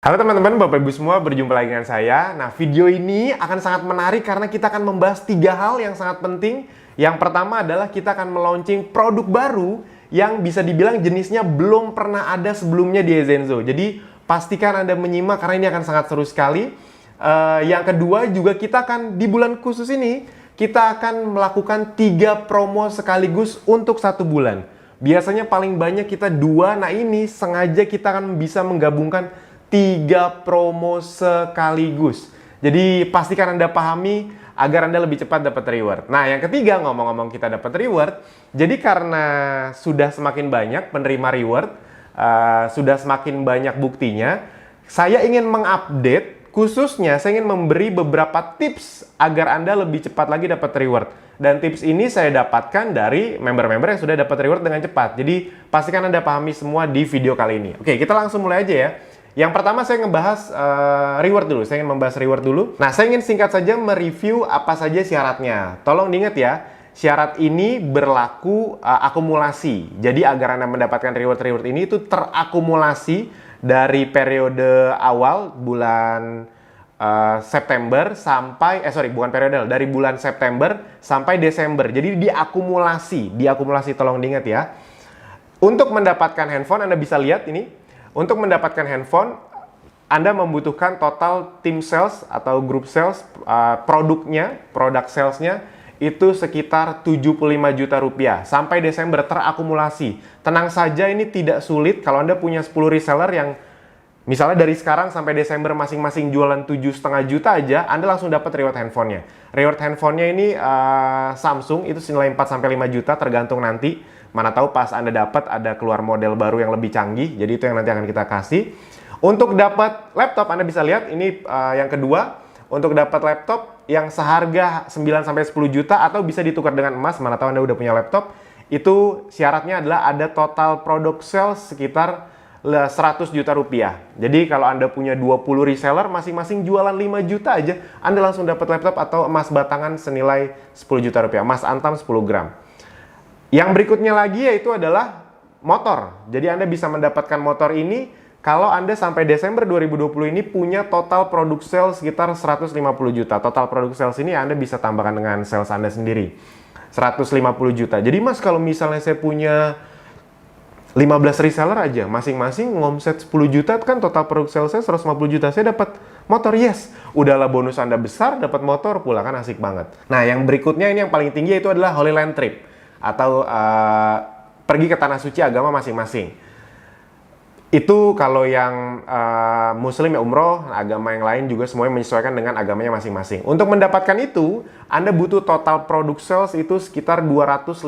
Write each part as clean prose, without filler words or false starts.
Halo teman-teman, Bapak Ibu semua, berjumpa lagi dengan saya. Nah, video ini akan sangat menarik karena kita akan membahas 3 hal yang sangat penting. Yang pertama adalah kita akan meluncing produk baru yang bisa dibilang jenisnya belum pernah ada sebelumnya di Ezenzo. Jadi, pastikan Anda menyimak karena ini akan sangat seru sekali. Yang kedua juga kita akan di bulan khusus ini, kita akan melakukan 3 promo sekaligus untuk 1 bulan. Biasanya paling banyak kita 2, nah ini sengaja kita akan bisa menggabungkan 3 promo sekaligus. Jadi pastikan Anda pahami agar Anda lebih cepat dapat reward. Nah, yang ketiga, ngomong-ngomong kita dapat reward, jadi karena sudah semakin banyak penerima reward, sudah semakin banyak buktinya, saya ingin mengupdate, khususnya saya ingin memberi beberapa tips agar Anda lebih cepat lagi dapat reward. Dan tips ini saya dapatkan dari member-member yang sudah dapat reward dengan cepat. Jadi pastikan Anda pahami semua di video kali ini. Oke, kita langsung mulai aja ya. Yang pertama saya ngebahas reward dulu. Saya ingin membahas reward dulu. Nah, saya ingin singkat saja mereview apa saja syaratnya. Tolong diingat ya, syarat ini berlaku akumulasi. Jadi agar Anda mendapatkan reward-reward ini itu terakumulasi dari periode awal bulan September sampai bukan periode, dari bulan September sampai Desember. Jadi diakumulasi tolong diingat ya. Untuk mendapatkan handphone Anda bisa lihat ini. Untuk mendapatkan handphone, Anda membutuhkan total tim sales atau grup sales, produk salesnya itu sekitar 75 juta rupiah. Sampai Desember terakumulasi. Tenang saja, ini tidak sulit. Kalau Anda punya 10 reseller yang misalnya dari sekarang sampai Desember masing-masing jualan 7,5 juta aja, Anda langsung dapat reward handphonenya. Reward handphonenya ini Samsung, itu senilai 4-5 juta tergantung nanti. Mana tahu pas Anda dapat ada keluar model baru yang lebih canggih, jadi itu yang nanti akan kita kasih. Untuk dapat laptop, Anda bisa lihat ini yang kedua. Untuk dapat laptop yang seharga 9-10 juta atau bisa ditukar dengan emas, mana tahu Anda udah punya laptop, itu syaratnya adalah ada total product sales sekitar 100 juta rupiah. Jadi kalau Anda punya 20 reseller, masing-masing jualan 5 juta aja, Anda langsung dapat laptop atau emas batangan senilai 10 juta rupiah. Emas antam 10 gram. Yang berikutnya lagi yaitu adalah motor. Jadi Anda bisa mendapatkan motor ini kalau Anda sampai Desember 2020 ini punya total produk sales sekitar 150 juta. Total produk sales ini Anda bisa tambahkan dengan sales Anda sendiri. 150 juta. Jadi Mas, kalau misalnya saya punya 15 reseller aja, masing-masing ngomset 10 juta, kan total produk sales saya 150 juta. Saya dapat motor, yes. Udahlah, bonus Anda besar, dapat motor pula, kan asik banget. Nah, yang berikutnya ini yang paling tinggi itu adalah Holy Land Trip. Atau pergi ke tanah suci agama masing-masing. Itu kalau yang muslim ya umroh, agama yang lain juga semuanya menyesuaikan dengan agamanya masing-masing. Untuk mendapatkan itu, Anda butuh total product sales itu sekitar 250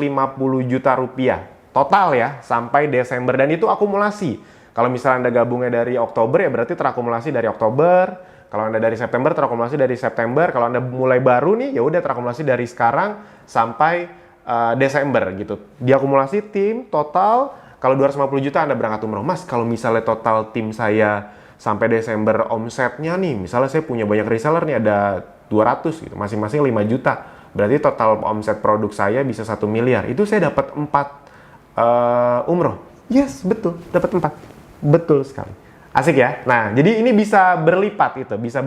juta rupiah. Total ya, sampai Desember. Dan itu akumulasi. Kalau misalnya Anda gabungnya dari Oktober, ya berarti terakumulasi dari Oktober. Kalau Anda dari September, terakumulasi dari September. Kalau Anda mulai baru nih, ya udah terakumulasi dari sekarang sampai Desember gitu. Diakumulasi tim total, kalau 250 juta Anda berangkat umroh. Mas, kalau misalnya total tim saya sampai Desember omsetnya nih, misalnya saya punya banyak reseller nih, ada 200 gitu, masing-masing 5 juta. Berarti total omset produk saya bisa 1 miliar. Itu saya dapat 4 umroh. Yes, betul, dapat 4. Betul sekali. Asik ya? Nah, jadi ini bisa berlipat gitu, bisa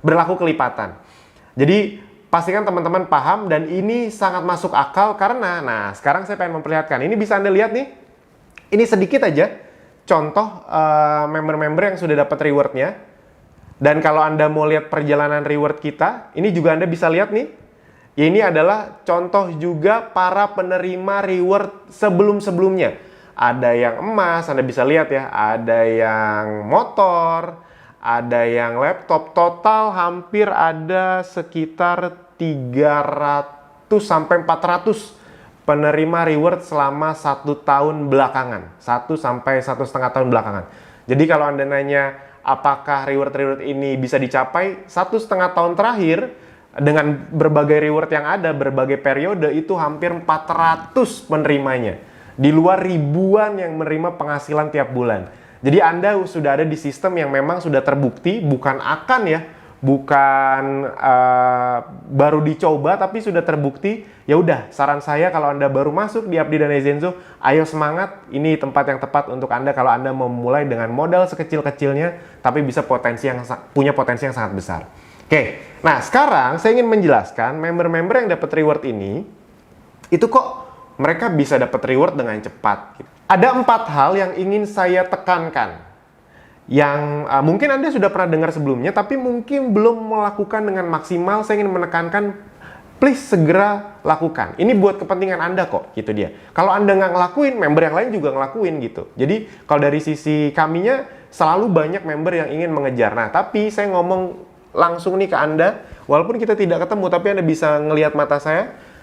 berlaku kelipatan. Jadi pastikan teman-teman paham dan ini sangat masuk akal karena, nah sekarang saya pengen memperlihatkan. Ini bisa Anda lihat nih, ini sedikit aja contoh member-member yang sudah dapat rewardnya. Dan kalau Anda mau lihat perjalanan reward kita, ini juga Anda bisa lihat nih. Ya, ini adalah contoh juga para penerima reward sebelum-sebelumnya. Ada yang emas, Anda bisa lihat ya, ada yang motor, ada yang laptop. Total hampir ada sekitar 300 sampai 400 penerima reward selama 1 tahun belakangan. 1 sampai 1,5 tahun belakangan. Jadi kalau Anda nanya apakah reward-reward ini bisa dicapai, 1,5 tahun terakhir dengan berbagai reward yang ada, berbagai periode, itu hampir 400 penerimanya. Di luar ribuan yang menerima penghasilan tiap bulan. Jadi Anda sudah ada di sistem yang memang sudah terbukti, bukan akan ya, bukan baru dicoba tapi sudah terbukti, ya udah, saran saya kalau Anda baru masuk di Abdi dan Ezenzo, ayo semangat, ini tempat yang tepat untuk Anda kalau Anda mau memulai dengan modal sekecil-kecilnya tapi bisa punya potensi yang sangat besar. Oke, nah sekarang saya ingin menjelaskan member-member yang dapat reward ini itu kok mereka bisa dapat reward dengan cepat. Ada 4 hal yang ingin saya tekankan yang mungkin Anda sudah pernah dengar sebelumnya, tapi mungkin belum melakukan dengan maksimal. Saya ingin menekankan, please segera lakukan. Ini buat kepentingan Anda kok, gitu dia. Kalau Anda nggak ngelakuin, member yang lain juga ngelakuin gitu. Jadi kalau dari sisi kaminya, selalu banyak member yang ingin mengejar. Nah, tapi saya ngomong langsung nih ke Anda, walaupun kita tidak ketemu, tapi Anda bisa ngelihat mata saya.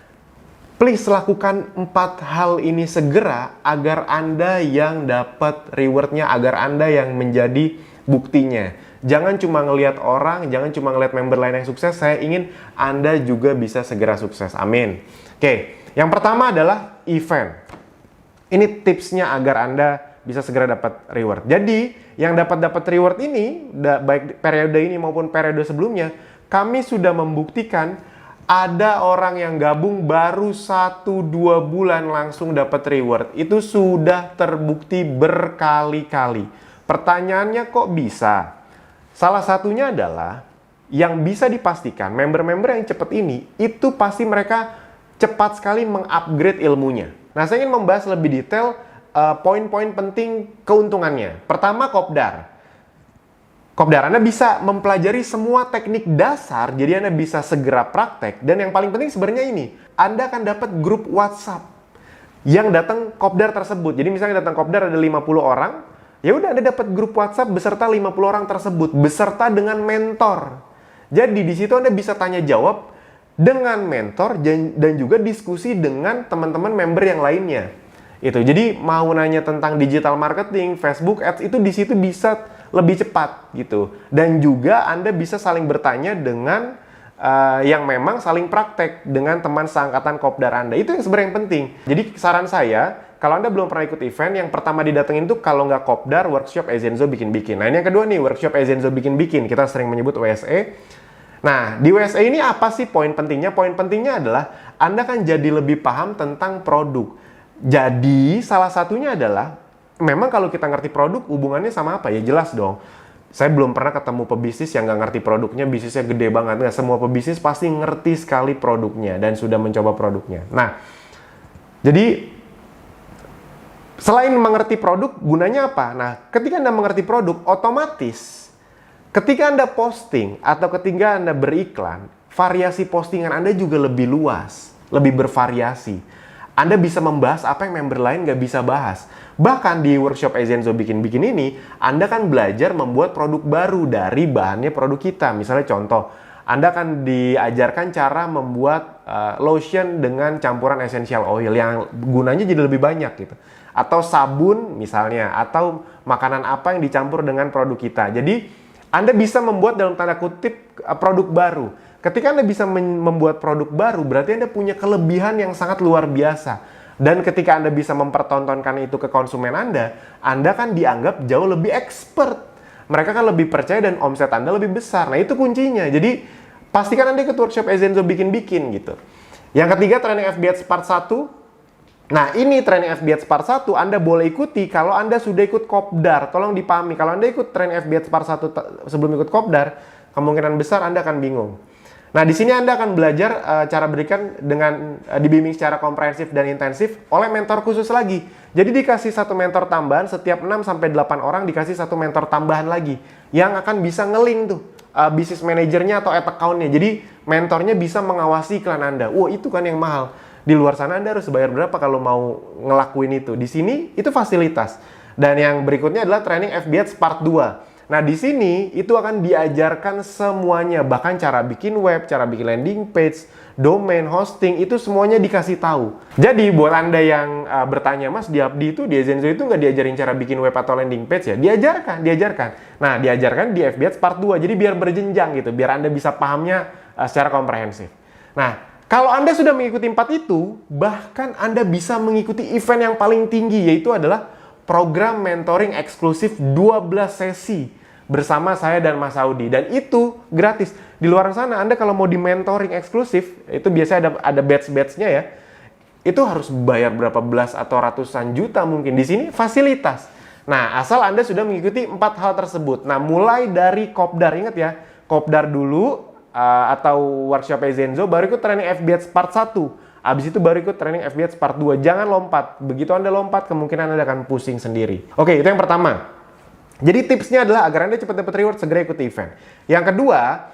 Please lakukan 4 hal ini segera agar Anda yang dapat rewardnya, agar Anda yang menjadi buktinya. Jangan cuma ngelihat orang, jangan cuma ngelihat member lain yang sukses. Saya ingin Anda juga bisa segera sukses. Amin. Oke, yang pertama adalah event. Ini tipsnya agar Anda bisa segera dapat reward. Jadi, yang dapat reward ini, baik periode ini maupun periode sebelumnya, kami sudah membuktikan ada orang yang gabung baru 1-2 bulan langsung dapat reward. Itu sudah terbukti berkali-kali. Pertanyaannya kok bisa? Salah satunya adalah yang bisa dipastikan member-member yang cepat ini, itu pasti mereka cepat sekali mengupgrade ilmunya. Nah, saya ingin membahas lebih detail poin-poin penting keuntungannya. Pertama, Kopdar. Kopdar, Anda bisa mempelajari semua teknik dasar, jadi Anda bisa segera praktek. Dan yang paling penting sebenarnya ini, Anda akan dapat grup WhatsApp yang datang Kopdar tersebut. Jadi misalnya datang Kopdar ada 50 orang, ya udah Anda dapat grup WhatsApp beserta 50 orang tersebut, beserta dengan mentor. Jadi di situ Anda bisa tanya jawab dengan mentor dan juga diskusi dengan teman-teman member yang lainnya. Itu. Jadi mau nanya tentang digital marketing, Facebook Ads, itu di situ bisa lebih cepat gitu. Dan juga Anda bisa saling bertanya dengan yang memang saling praktek dengan teman seangkatan Kopdar Anda. Itu yang sebenarnya yang penting. Jadi saran saya, kalau Anda belum pernah ikut event, yang pertama didatengin tuh kalau nggak Kopdar, workshop Ezenzo bikin-bikin. Nah, ini yang kedua nih, workshop Ezenzo bikin-bikin. Kita sering menyebut WSE. Nah, di WSE ini apa sih poin pentingnya? Poin pentingnya adalah Anda kan jadi lebih paham tentang produk. Jadi, salah satunya adalah memang kalau kita ngerti produk, hubungannya sama apa? Ya jelas dong. Saya belum pernah ketemu pebisnis yang nggak ngerti produknya, bisnisnya gede banget. Nggak semua pebisnis pasti ngerti sekali produknya dan sudah mencoba produknya. Nah, jadi selain mengerti produk, gunanya apa? Nah, ketika Anda mengerti produk, otomatis ketika Anda posting atau ketika Anda beriklan, variasi postingan Anda juga lebih luas, lebih bervariasi. Anda bisa membahas apa yang member lain nggak bisa bahas. Bahkan di workshop Ezenzo bikin-bikin ini, Anda kan belajar membuat produk baru dari bahannya produk kita. Misalnya contoh, Anda akan diajarkan cara membuat lotion dengan campuran essential oil yang gunanya jadi lebih banyak gitu. Atau sabun misalnya, atau makanan apa yang dicampur dengan produk kita. Jadi, Anda bisa membuat dalam tanda kutip produk baru. Ketika Anda bisa membuat produk baru, berarti Anda punya kelebihan yang sangat luar biasa. Dan ketika Anda bisa mempertontonkan itu ke konsumen Anda kan dianggap jauh lebih expert. Mereka kan lebih percaya dan omset Anda lebih besar. Nah, itu kuncinya. Jadi, pastikan Anda ikut workshop Ezenzo bikin-bikin gitu. Yang ketiga, training FB Ads Part 1. Nah, ini training FB Ads Part 1 Anda boleh ikuti kalau Anda sudah ikut Kopdar. Tolong dipahami, kalau Anda ikut training FB Ads Part 1 sebelum ikut Kopdar, kemungkinan besar Anda akan bingung. Nah, di sini Anda akan belajar cara berikan dengan dibimbing secara komprehensif dan intensif oleh mentor khusus lagi. Jadi dikasih satu mentor tambahan, setiap 6-8 orang dikasih satu mentor tambahan lagi yang akan bisa nge-link tuh bisnis manajernya atau ad account-nya. Jadi mentornya bisa mengawasi iklan Anda. Wah, itu kan yang mahal. Di luar sana Anda harus bayar berapa kalau mau ngelakuin itu. Di sini itu fasilitas. Dan yang berikutnya adalah training FB Ads Part 2. Nah, di sini itu akan diajarkan semuanya, bahkan cara bikin web, cara bikin landing page, domain, hosting, itu semuanya dikasih tahu. Jadi, buat Anda yang bertanya, Mas, di Abdi itu, di Ezenzo itu nggak diajarin cara bikin web atau landing page ya? Diajarkan. Nah, diajarkan di FB Ads Part 2, jadi biar berjenjang gitu, biar Anda bisa pahamnya secara komprehensif. Nah, kalau Anda sudah mengikuti 4 itu, bahkan Anda bisa mengikuti event yang paling tinggi, yaitu adalah program mentoring eksklusif 12 sesi bersama saya dan Mas Audi. Dan itu gratis. Di luar sana, Anda kalau mau di mentoring eksklusif, itu biasanya ada batch-batchnya ya. Itu harus bayar berapa belas atau ratusan juta mungkin. Di sini fasilitas. Nah, asal Anda sudah mengikuti 4 hal tersebut. Nah, mulai dari kopdar, ingat ya, kopdar dulu atau workshop Ezenzo, baru ikut training FBH part 1. Abis itu baru ikut training FBH part 2. Jangan lompat. Begitu Anda lompat, kemungkinan Anda akan pusing sendiri. Oke, itu yang pertama. Jadi tipsnya adalah agar Anda cepat dapat reward, segera ikuti event. Yang kedua,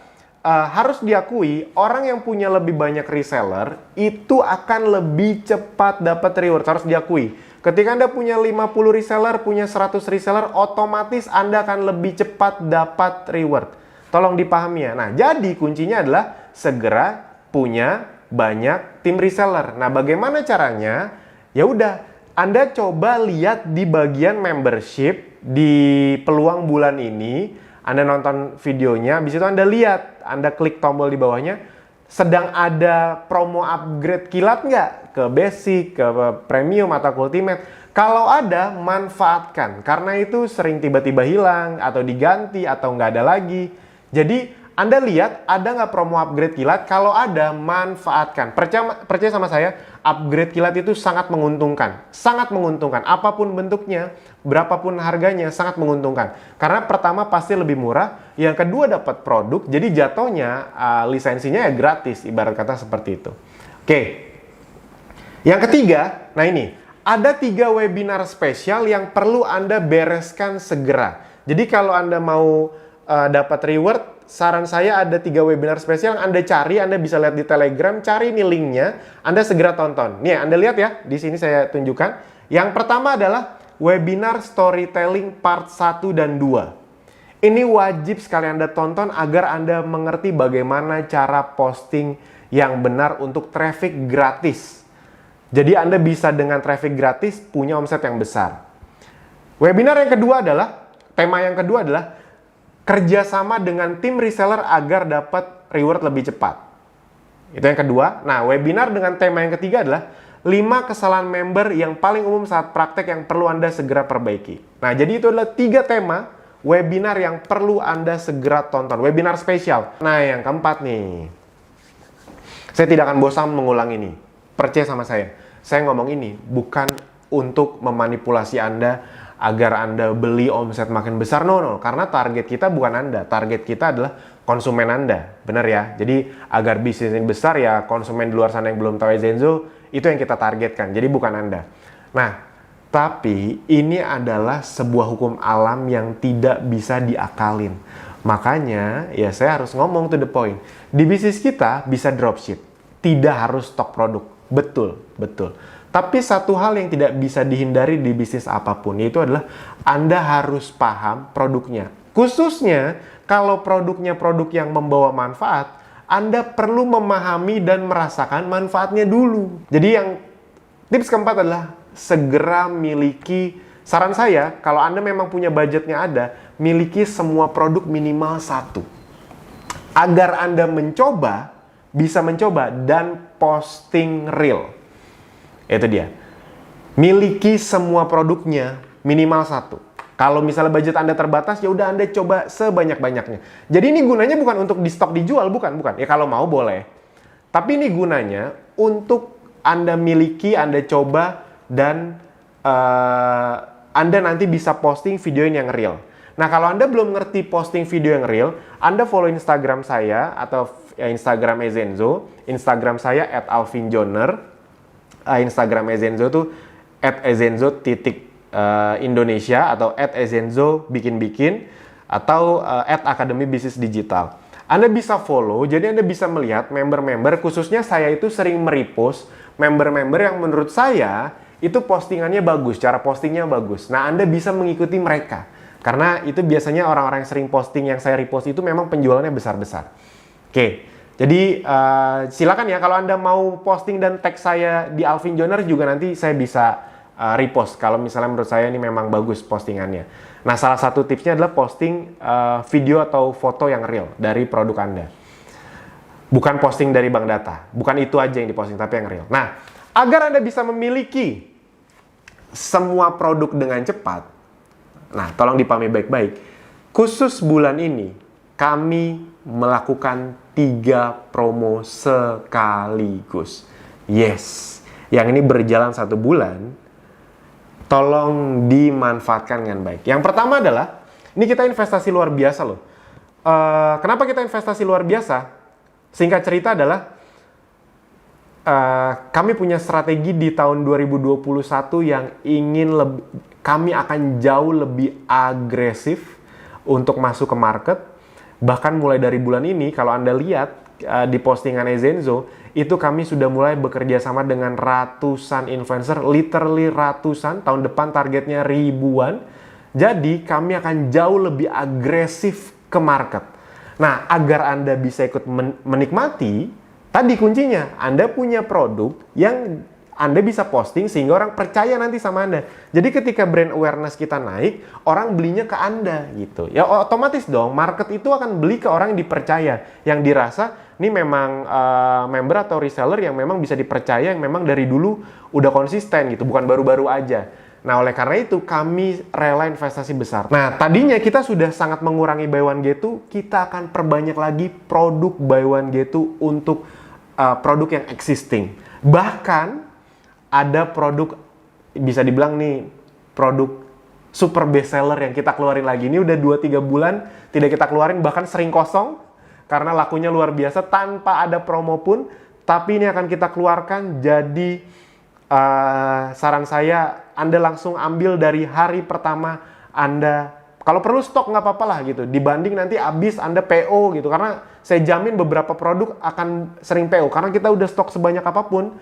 harus diakui, orang yang punya lebih banyak reseller, itu akan lebih cepat dapat reward. Harus diakui. Ketika Anda punya 50 reseller, punya 100 reseller, otomatis Anda akan lebih cepat dapat reward. Tolong dipahami ya. Nah, jadi kuncinya adalah segera punya banyak tim reseller. Nah, bagaimana caranya? Ya udah, Anda coba lihat di bagian membership di peluang bulan ini. Anda nonton videonya, habis itu Anda lihat, Anda klik tombol di bawahnya, sedang ada promo upgrade kilat nggak? Ke basic, ke premium, atau ke ultimate. Kalau ada, manfaatkan. Karena itu sering tiba-tiba hilang, atau diganti, atau nggak ada lagi. Jadi, Anda lihat, ada nggak promo upgrade kilat? Kalau ada, manfaatkan. Percaya sama saya, upgrade kilat itu sangat menguntungkan. Sangat menguntungkan. Apapun bentuknya, berapapun harganya, sangat menguntungkan. Karena pertama pasti lebih murah, yang kedua dapat produk, jadi jatuhnya lisensinya ya gratis, ibarat kata seperti itu. Oke. Yang ketiga, nah ini, ada 3 webinar spesial yang perlu Anda bereskan segera. Jadi kalau Anda mau dapat reward, saran saya ada 3 webinar spesial yang Anda cari, Anda bisa lihat di Telegram, cari ini linknya, Anda segera tonton. Nih, Anda lihat ya, di sini saya tunjukkan. Yang pertama adalah webinar storytelling part 1 dan 2. Ini wajib sekali Anda tonton agar Anda mengerti bagaimana cara posting yang benar untuk traffic gratis. Jadi Anda bisa dengan traffic gratis punya omset yang besar. Webinar yang kedua adalah, tema yang kedua adalah kerjasama dengan tim reseller agar dapat reward lebih cepat. Itu yang kedua. Nah, webinar dengan tema yang ketiga adalah 5 kesalahan member yang paling umum saat praktek yang perlu Anda segera perbaiki. Nah, jadi itu adalah 3 tema webinar yang perlu Anda segera tonton. Webinar spesial. Nah, yang keempat nih. Saya tidak akan bosan mengulang ini. Percaya sama saya. Saya ngomong ini bukan untuk memanipulasi Anda agar Anda beli omset makin besar. No. Karena target kita bukan Anda. Target kita adalah konsumen Anda. Benar ya? Jadi agar bisnis ini besar ya konsumen di luar sana yang belum tahu Ezenzo, itu yang kita targetkan. Jadi bukan Anda. Nah, tapi ini adalah sebuah hukum alam yang tidak bisa diakalin. Makanya ya saya harus ngomong to the point. Di bisnis kita bisa dropship. Tidak harus stok produk. Betul. Tapi satu hal yang tidak bisa dihindari di bisnis apapun, yaitu adalah Anda harus paham produknya. Khususnya kalau produknya produk yang membawa manfaat, Anda perlu memahami dan merasakan manfaatnya dulu. Jadi yang tips keempat adalah segera miliki, saran saya, kalau Anda memang punya budgetnya ada, miliki semua produk minimal 1. Agar Anda bisa mencoba dan posting real. Itu dia. Miliki semua produknya minimal 1. Kalau misalnya budget Anda terbatas, ya udah Anda coba sebanyak-banyaknya. Jadi ini gunanya bukan untuk di stok dijual, bukan. Ya kalau mau boleh. Tapi ini gunanya untuk Anda miliki, Anda coba, dan Anda nanti bisa posting video yang real. Nah, kalau Anda belum ngerti posting video yang real, Anda follow Instagram saya atau Instagram Ezenzo. Instagram saya @alvinjoner. Instagram Ezenzo tuh @ezenzo_Indonesia atau @ezenzo bikin-bikin atau @akademi bisnis digital. Anda bisa follow, jadi Anda bisa melihat member-member, khususnya saya itu sering merepost member-member yang menurut saya itu postingannya bagus, cara postingnya bagus. Nah, Anda bisa mengikuti mereka. Karena itu biasanya orang-orang yang sering posting yang saya repost itu memang penjualannya besar-besar. Oke. Jadi silakan ya kalau Anda mau posting dan tag saya di Alvin Joner juga nanti saya bisa repost kalau misalnya menurut saya ini memang bagus postingannya. Nah, salah satu tipsnya adalah posting video atau foto yang real dari produk Anda. Bukan posting dari bank data. Bukan itu aja yang diposting tapi yang real. Nah, agar Anda bisa memiliki semua produk dengan cepat. Nah, tolong dipahami baik-baik. khusus bulan ini kami melakukan 3 promo sekaligus. Yes, yang ini berjalan 1 bulan, tolong dimanfaatkan dengan baik. Yang pertama adalah, ini kita investasi luar biasa loh. Kenapa kita investasi luar biasa? Singkat cerita adalah, kami punya strategi di tahun 2021 yang kami akan jauh lebih agresif untuk masuk ke market. Bahkan mulai dari bulan ini, kalau Anda lihat di postingan Ezenzo, itu kami sudah mulai bekerja sama dengan ratusan influencer, literally ratusan, tahun depan targetnya ribuan. Jadi kami akan jauh lebih agresif ke market. Nah, agar Anda bisa ikut menikmati, tadi kuncinya, Anda punya produk yang Anda bisa posting sehingga orang percaya nanti sama Anda. Jadi ketika brand awareness kita naik, orang belinya ke Anda gitu. Ya otomatis dong, market itu akan beli ke orang yang dipercaya, yang dirasa ini memang member atau reseller yang memang bisa dipercaya, yang memang dari dulu udah konsisten gitu, bukan baru-baru aja. Nah, oleh karena itu kami rela investasi besar. Nah, tadinya kita sudah sangat mengurangi buy one get two, kita akan perbanyak lagi produk buy one get two untuk produk yang existing. Bahkan ada produk, bisa dibilang nih, produk super best seller yang kita keluarin lagi. Ini udah 2-3 bulan tidak kita keluarin, bahkan sering kosong karena lakunya luar biasa tanpa ada promo pun. Tapi ini akan kita keluarkan, jadi saran saya, Anda langsung ambil dari hari pertama Anda. Kalau perlu stok nggak apa-apa lah gitu, dibanding nanti habis Anda PO gitu. Karena saya jamin beberapa produk akan sering PO, karena kita udah stok sebanyak apapun,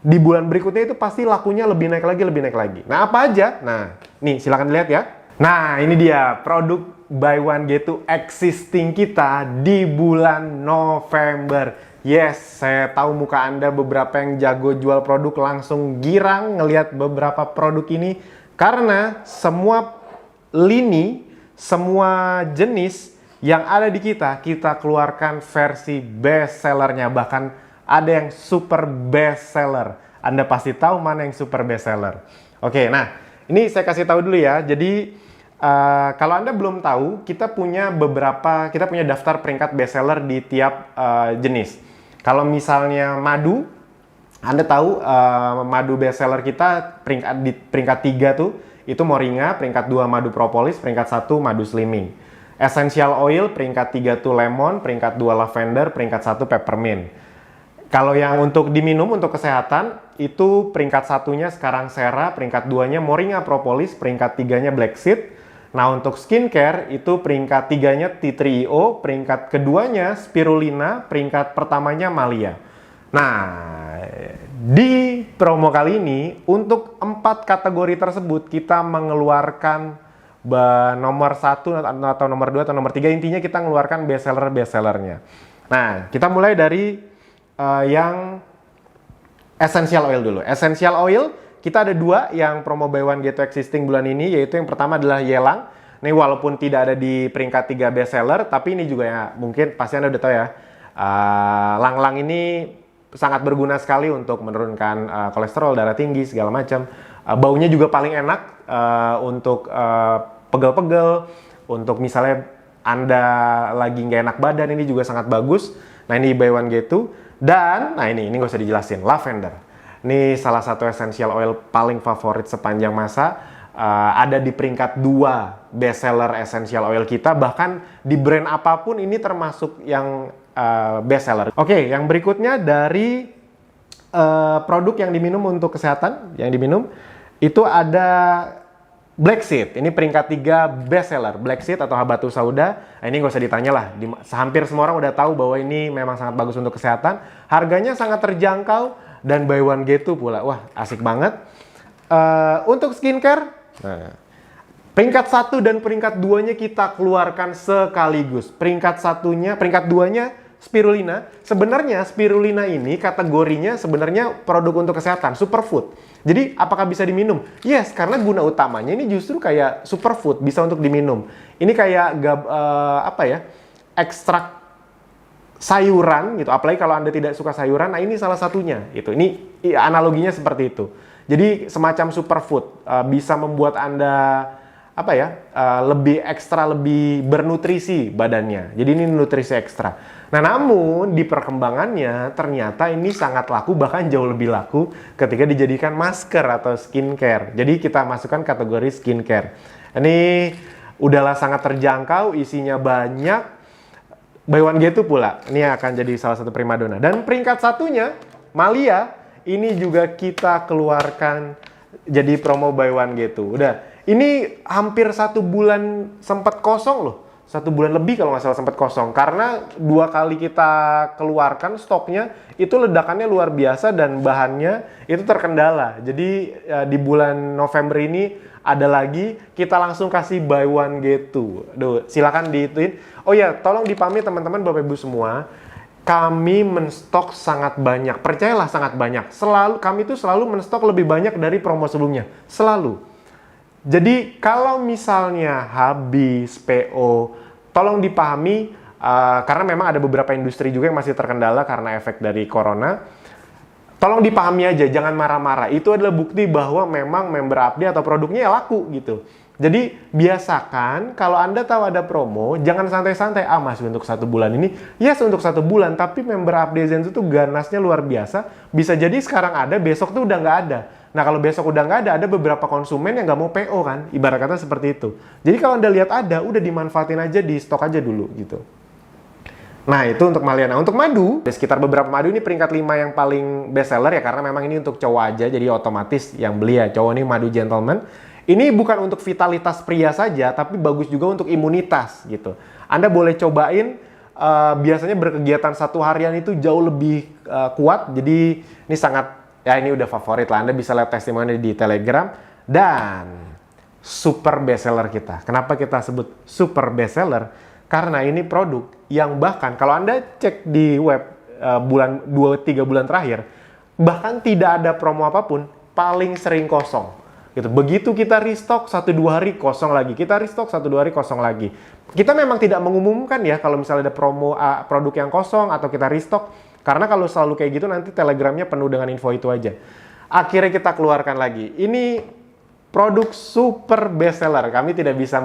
di bulan berikutnya itu pasti lakunya lebih naik lagi. Nah, apa aja? Nah, nih silakan dilihat ya. Nah, ini dia produk buy one get two existing kita di bulan November. Yes, saya tahu muka Anda beberapa yang jago jual produk langsung girang ngelihat beberapa produk ini, karena semua lini, semua jenis yang ada di kita keluarkan versi best sellernya, bahkan ada yang super best seller. Anda pasti tahu mana yang super best seller. Oke, nah ini saya kasih tahu dulu ya. Jadi kalau Anda belum tahu, kita punya daftar peringkat best seller di tiap jenis. Kalau misalnya madu, Anda tahu madu best seller kita di peringkat 3 tuh, itu moringa, peringkat 2 madu propolis, peringkat 1 madu slimming. Essential oil, peringkat 3 tuh lemon, peringkat 2 lavender, peringkat 1 peppermint. Kalau yang untuk diminum, untuk kesehatan, itu peringkat 1-nya sekarang Sera, peringkat 2-nya moringa propolis, peringkat 3-nya black seed. Nah, untuk skincare, itu peringkat 3-nya tea tree EO, peringkat keduanya spirulina, peringkat pertamanya malia. Nah, di promo kali ini, untuk 4 kategori tersebut, kita mengeluarkan nomor 1 atau nomor 2 atau nomor 3, intinya kita mengeluarkan best-sellernya. Nah, kita mulai dari yang essential oil dulu. Essential oil, kita ada 2 yang promo buy one get two existing bulan ini, yaitu yang pertama adalah Yelang. Ini walaupun tidak ada di peringkat 3 best seller, tapi ini juga ya, mungkin pasti Anda udah tahu ya, Lang-lang ini sangat berguna sekali untuk menurunkan kolesterol, darah tinggi, segala macam. Baunya juga paling enak untuk pegel-pegel, untuk misalnya Anda lagi nggak enak badan, ini juga sangat bagus. Nah, ini buy one get two. Dan, nah ini nggak usah dijelasin, lavender. Ini salah satu essential oil paling favorit sepanjang masa. Ada di peringkat 2 best seller essential oil kita. Bahkan di brand apapun ini termasuk yang best seller. Oke, yang berikutnya dari produk yang diminum untuk kesehatan, yang diminum, itu ada black seed. Ini peringkat 3 best seller. Black seed atau habatus sauda. Nah, ini nggak usah ditanya lah. Hampir semua orang udah tahu bahwa ini memang sangat bagus untuk kesehatan. Harganya sangat terjangkau dan buy one get two pula. Wah, asik banget. Untuk skincare, nah, peringkat 1 dan peringkat 2-nya kita keluarkan sekaligus. Peringkat 2-nya spirulina. Sebenarnya spirulina ini kategorinya sebenarnya produk untuk kesehatan, superfood. Jadi apakah bisa diminum? Yes, karena guna utamanya ini justru kayak superfood, bisa untuk diminum. Ini kayak ekstrak sayuran gitu. Apalagi kalau Anda tidak suka sayuran, nah ini salah satunya gitu. Ini analoginya seperti itu. Jadi semacam superfood, bisa membuat Anda lebih ekstra, lebih bernutrisi badannya. Jadi ini nutrisi ekstra. Nah, namun di perkembangannya ternyata ini sangat laku, bahkan jauh lebih laku ketika dijadikan masker atau skincare. Jadi kita masukkan kategori skincare. Ini udahlah sangat terjangkau, isinya banyak. Buy one get two pula. Ini akan jadi salah satu primadona. Dan peringkat satunya, Malia, ini juga kita keluarkan jadi promo buy one get two. Udah. Ini hampir 1 bulan sempat kosong loh. 1 bulan lebih kalau nggak salah sempat kosong. Karena 2 kali kita keluarkan stoknya, itu ledakannya luar biasa dan bahannya itu terkendala. Jadi di bulan November ini ada lagi, kita langsung kasih buy one get two. Duh, silakan diituin. Oh ya, tolong dipahami teman-teman Bapak Ibu semua. Kami menstok sangat banyak. Percayalah sangat banyak. Kami tuh selalu menstok lebih banyak dari promo sebelumnya. Selalu. Jadi kalau misalnya habis PO, tolong dipahami karena memang ada beberapa industri juga yang masih terkendala karena efek dari corona. Tolong dipahami aja, jangan marah-marah. Itu adalah bukti bahwa memang member update atau produknya ya laku gitu. Jadi biasakan kalau Anda tahu ada promo, jangan santai-santai. Masih untuk 1 bulan ini. Yes, untuk 1 bulan, tapi member update Zenzu tuh ganasnya luar biasa. Bisa jadi sekarang ada, besok tuh udah nggak ada. Nah, kalau besok udah nggak ada beberapa konsumen yang nggak mau PO kan, ibarat kata seperti itu. Jadi kalau Anda lihat ada, udah dimanfaatin aja, di stok aja dulu gitu. Nah, itu untuk Maliana. Untuk madu, ada sekitar beberapa madu ini peringkat 5 yang paling best seller ya, karena memang ini untuk cowok aja, jadi otomatis yang beli ya cowok. Ini madu gentleman. Ini bukan untuk vitalitas pria saja, tapi bagus juga untuk imunitas gitu. Anda boleh cobain, biasanya berkegiatan 1 harian itu jauh lebih kuat, jadi ini sangat, ya ini udah favorit lah. Anda bisa lihat testimoni di Telegram. Dan super bestseller kita. Kenapa kita sebut super bestseller? Karena ini produk yang bahkan kalau Anda cek di web 2-3 bulan terakhir, bahkan tidak ada promo apapun, paling sering kosong. Gitu. Begitu kita restock 1-2 hari kosong lagi. Kita restock 1-2 hari kosong lagi. Kita memang tidak mengumumkan ya kalau misalnya ada promo produk yang kosong atau kita restock. Karena kalau selalu kayak gitu nanti telegramnya penuh dengan info itu aja. Akhirnya kita keluarkan lagi. Ini produk super best seller. Kami tidak bisa,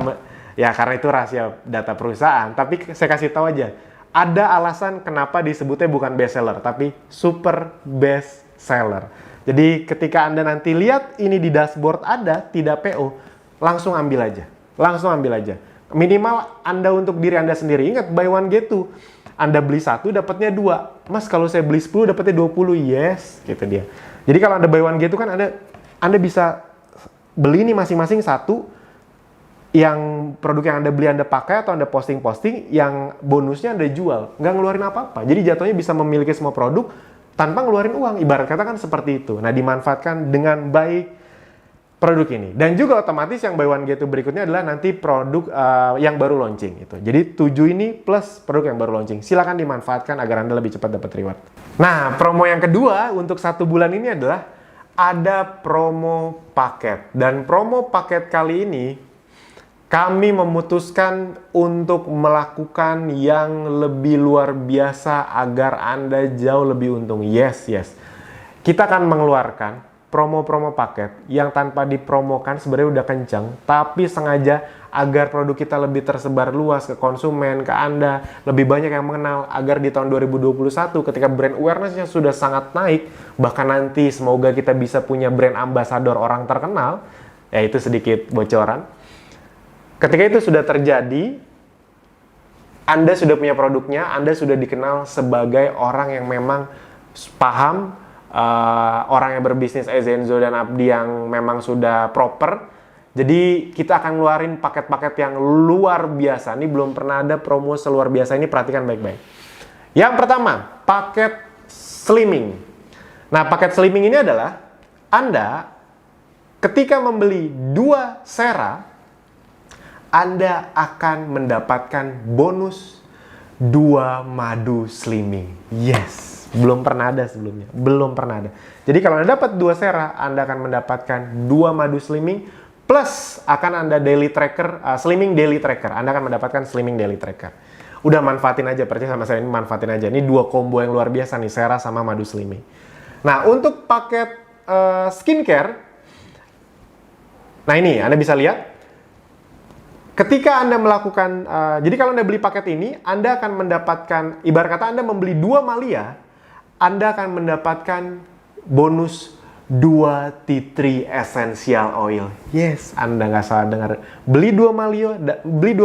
ya karena itu rahasia data perusahaan. Tapi saya kasih tahu aja. Ada alasan kenapa disebutnya bukan best seller, tapi super best seller. Jadi ketika Anda nanti lihat ini di dashboard ada, tidak PO, langsung ambil aja. Langsung ambil aja. Minimal Anda untuk diri Anda sendiri. Ingat, buy one get two. Anda beli 1, dapatnya 2. Mas, kalau saya beli 10, dapatnya 20. Yes, gitu dia. Jadi kalau Anda buy one get two kan Anda bisa beli nih masing-masing 1, yang produk yang Anda beli Anda pakai atau Anda posting-posting, yang bonusnya Anda jual. Nggak ngeluarin apa-apa. Jadi jatuhnya bisa memiliki semua produk tanpa ngeluarin uang. Ibarat kata kan seperti itu. Nah, dimanfaatkan dengan baik produk ini. Dan juga otomatis yang buy one get two berikutnya adalah nanti produk yang baru launching itu. Jadi 7 ini plus produk yang baru launching. Silakan dimanfaatkan agar Anda lebih cepat dapat reward. Nah, promo yang kedua untuk 1 bulan ini adalah ada promo paket. Dan promo paket kali ini kami memutuskan untuk melakukan yang lebih luar biasa agar Anda jauh lebih untung. Yes. Kita akan mengeluarkan promo-promo paket yang tanpa dipromokan sebenarnya udah kencang, tapi sengaja agar produk kita lebih tersebar luas ke konsumen, ke Anda, lebih banyak yang mengenal, agar di tahun 2021 ketika brand awareness-nya sudah sangat naik, bahkan nanti semoga kita bisa punya brand ambassador orang terkenal, ya itu sedikit bocoran. Ketika itu sudah terjadi, Anda sudah punya produknya, Anda sudah dikenal sebagai orang yang memang paham, orang yang berbisnis Zenzo dan Abdi yang memang sudah proper. Jadi kita akan ngeluarin paket-paket yang luar biasa. Ini belum pernah ada promo seluar biasa ini, perhatikan baik-baik. Yang pertama, paket slimming. Nah, paket slimming ini adalah Anda ketika membeli 2 sera, Anda akan mendapatkan bonus 2 madu slimming. Yes, belum pernah ada sebelumnya. Belum pernah ada. Jadi kalau Anda dapat 2 sera, Anda akan mendapatkan 2 madu slimming plus akan Anda daily tracker, slimming daily tracker. Anda akan mendapatkan slimming daily tracker. Udah manfaatin aja, percaya sama saya, ini manfaatin aja. Ini 2 combo yang luar biasa nih, sera sama madu slimming. Nah, untuk paket skincare, nah ini Anda bisa lihat. Ketika Anda melakukan, jadi kalau Anda beli paket ini, Anda akan mendapatkan, ibarat kata Anda membeli 2 Malia, Anda akan mendapatkan bonus 2 tea tree essential oil. Yes, Anda nggak salah dengar. Beli 2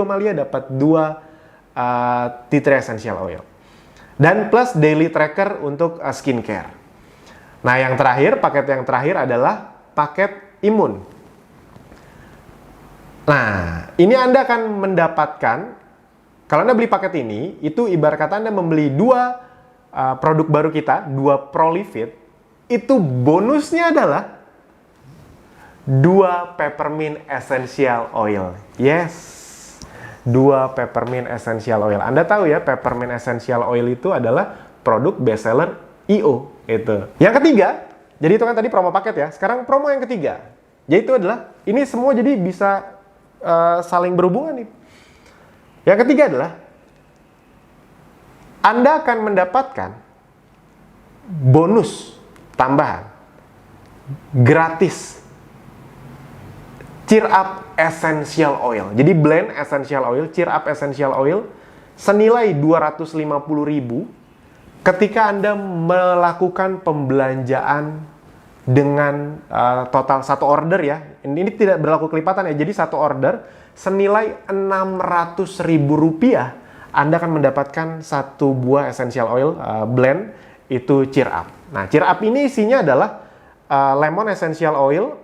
Malia dapat 2 tea tree essential oil. Dan plus daily tracker untuk skincare. Nah, paket yang terakhir adalah paket imun. Nah, ini Anda akan mendapatkan, kalau Anda beli paket ini, itu ibarat kata Anda membeli 2 produk baru kita, 2 Prolifit, itu bonusnya adalah 2 peppermint essential oil. Yes, 2 peppermint essential oil. Anda tahu ya, peppermint essential oil itu adalah produk bestseller IO. Itu. Yang ketiga, jadi itu kan tadi promo paket ya, sekarang promo yang ketiga. Yaitu adalah, ini semua jadi bisa saling berhubungan nih. Yang ketiga adalah Anda akan mendapatkan bonus tambahan gratis Cheer Up Essential Oil. Jadi blend Essential Oil, Cheer Up Essential Oil senilai 250.000 ketika Anda melakukan pembelanjaan dengan total 1 order ya. Ini tidak berlaku kelipatan ya. Jadi 1 order senilai Rp600.000, Anda akan mendapatkan 1 buah essential oil blend itu Cheer Up. Nah, Cheer Up ini isinya adalah lemon essential oil,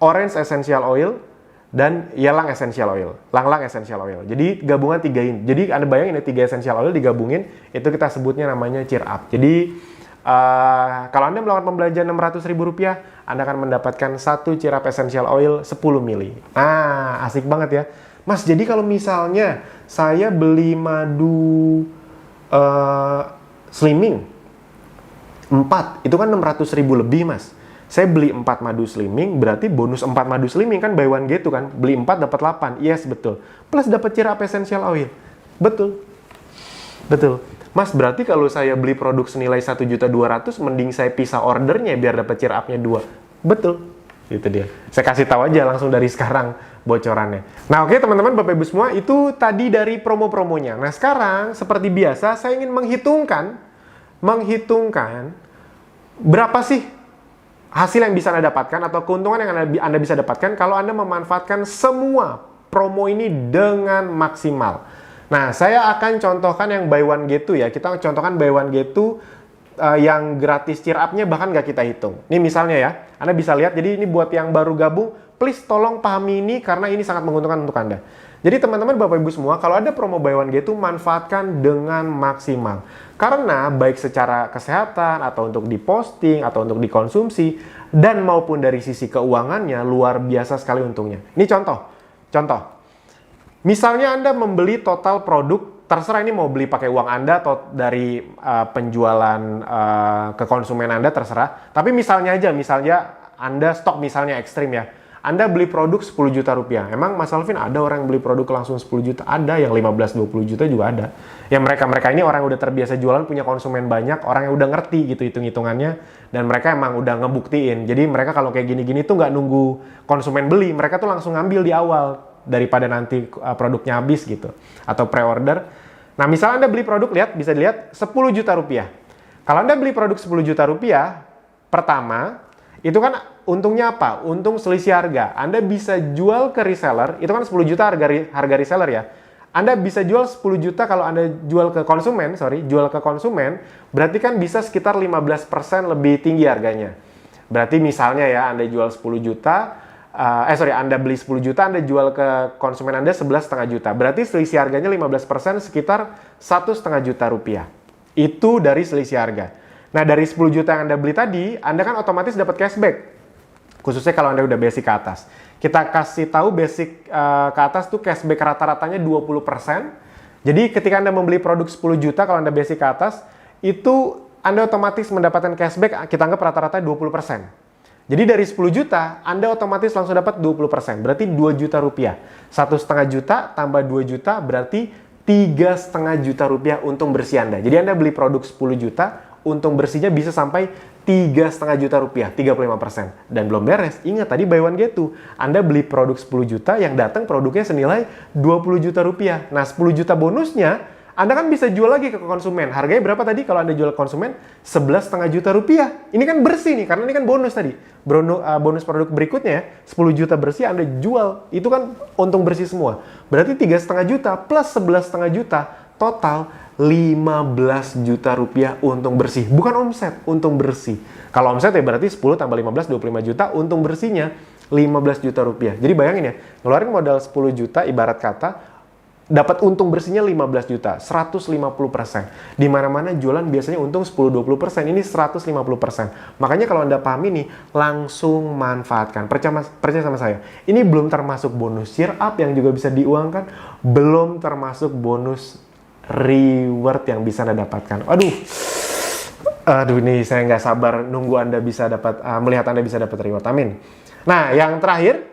orange essential oil, dan ylang essential oil, lang-lang essential oil. Jadi gabungan 3 ini. Jadi Anda bayangin ya, 3 essential oil digabungin, itu kita sebutnya namanya Cheer Up. Jadi kalau Anda melakukan pembelanjaan Rp600.000, Anda akan mendapatkan 1 Cheer Up Essential Oil 10 mili. Nah, asik banget ya. Mas, jadi kalau misalnya saya beli madu slimming 4, itu kan Rp600.000 lebih, Mas. Saya beli 4 madu slimming, berarti bonus 4 madu slimming kan buy one get 2 kan. Beli 4 dapat 8. Yes, betul. Plus dapat Cheer Up Essential Oil. Betul. Betul. Mas, berarti kalau saya beli produk senilai 1.200.000, mending saya pisah ordernya biar dapat Cheer Up-nya 2. Betul. Itu dia. Saya kasih tahu aja langsung dari sekarang bocorannya. Nah, oke teman-teman, Bapak Ibu semua, itu tadi dari promo-promonya. Nah, sekarang seperti biasa saya ingin menghitungkan berapa sih hasil yang bisa Anda dapatkan atau keuntungan yang Anda bisa dapatkan kalau Anda memanfaatkan semua promo ini dengan maksimal. Nah, saya akan contohkan yang buy one get 2 ya. Kita contohkan buy one get 2 yang gratis Cheer Up-nya bahkan nggak kita hitung. Ini misalnya ya, Anda bisa lihat. Jadi ini buat yang baru gabung, please tolong pahami ini karena ini sangat menguntungkan untuk Anda. Jadi teman-teman, Bapak Ibu semua, kalau ada promo buy one get 2, manfaatkan dengan maksimal. Karena baik secara kesehatan atau untuk diposting atau untuk dikonsumsi dan maupun dari sisi keuangannya luar biasa sekali untungnya. Ini contoh. Misalnya Anda membeli total produk, terserah ini mau beli pakai uang Anda atau dari penjualan ke konsumen Anda, terserah. Tapi misalnya Anda stok misalnya ekstrim ya. Anda beli produk 10 juta rupiah. Emang Mas Alvin ada orang yang beli produk langsung 10 juta? Ada, yang 15-20 juta juga ada. Ya mereka ini orang yang udah terbiasa jualan, punya konsumen banyak, orang yang udah ngerti gitu hitung-hitungannya. Dan mereka emang udah ngebuktiin. Jadi mereka kalau kayak gini-gini tuh nggak nunggu konsumen beli, mereka tuh langsung ngambil di awal daripada nanti produknya habis gitu. Atau pre-order. Nah misalnya Anda beli produk, bisa dilihat 10 juta rupiah. Kalau Anda beli produk 10 juta rupiah, pertama, itu kan untungnya apa? Untung selisih harga. Anda bisa jual ke reseller, itu kan 10 juta harga reseller ya. Anda bisa jual 10 juta kalau Anda jual ke konsumen, berarti kan bisa sekitar 15% lebih tinggi harganya. Berarti misalnya ya, Anda jual 10 juta, Anda beli 10 juta, Anda jual ke konsumen Anda 11,5 juta. Berarti selisih harganya 15% sekitar 1,5 juta rupiah. Itu dari selisih harga. Nah, dari 10 juta yang Anda beli tadi, Anda kan otomatis dapat cashback. Khususnya kalau Anda udah basic ke atas. Kita kasih tahu basic ke atas tuh cashback rata-ratanya 20%. Jadi ketika Anda membeli produk 10 juta, kalau Anda basic ke atas, itu Anda otomatis mendapatkan cashback, kita anggap rata-rata 20%. Jadi dari 10 juta, Anda otomatis langsung dapat 20%. Berarti 2 juta rupiah. 1,5 juta tambah 2 juta berarti 3,5 juta rupiah untung bersih Anda. Jadi Anda beli produk 10 juta, untung bersihnya bisa sampai 3,5 juta rupiah, 35%. Dan belum beres, ingat tadi buy one get two. Anda beli produk 10 juta, yang datang produknya senilai 20 juta rupiah. Nah, 10 juta bonusnya, Anda kan bisa jual lagi ke konsumen. Harganya berapa tadi kalau Anda jual ke konsumen? 11,5 juta rupiah. Ini kan bersih nih, karena ini kan bonus tadi. Bonus produk berikutnya ya, 10 juta bersih Anda jual. Itu kan untung bersih semua. Berarti 3,5 juta plus 11,5 juta, total 15 juta rupiah untung bersih. Bukan omset, untung bersih. Kalau omset ya berarti 10 tambah 15, 25 juta, untung bersihnya 15 juta rupiah. Jadi bayangin ya, ngeluarin modal 10 juta ibarat kata, dapat untung bersihnya 15 juta, 150%. Di mana-mana jualan biasanya untung 10-20%, ini 150%. Makanya kalau Anda paham ini, langsung manfaatkan. Percaya sama saya. Ini belum termasuk bonus cheer up yang juga bisa diuangkan, belum termasuk bonus reward yang bisa Anda dapatkan. Aduh ini saya nggak sabar nunggu Anda bisa melihat Anda bisa dapat reward. Amin. Nah, yang terakhir,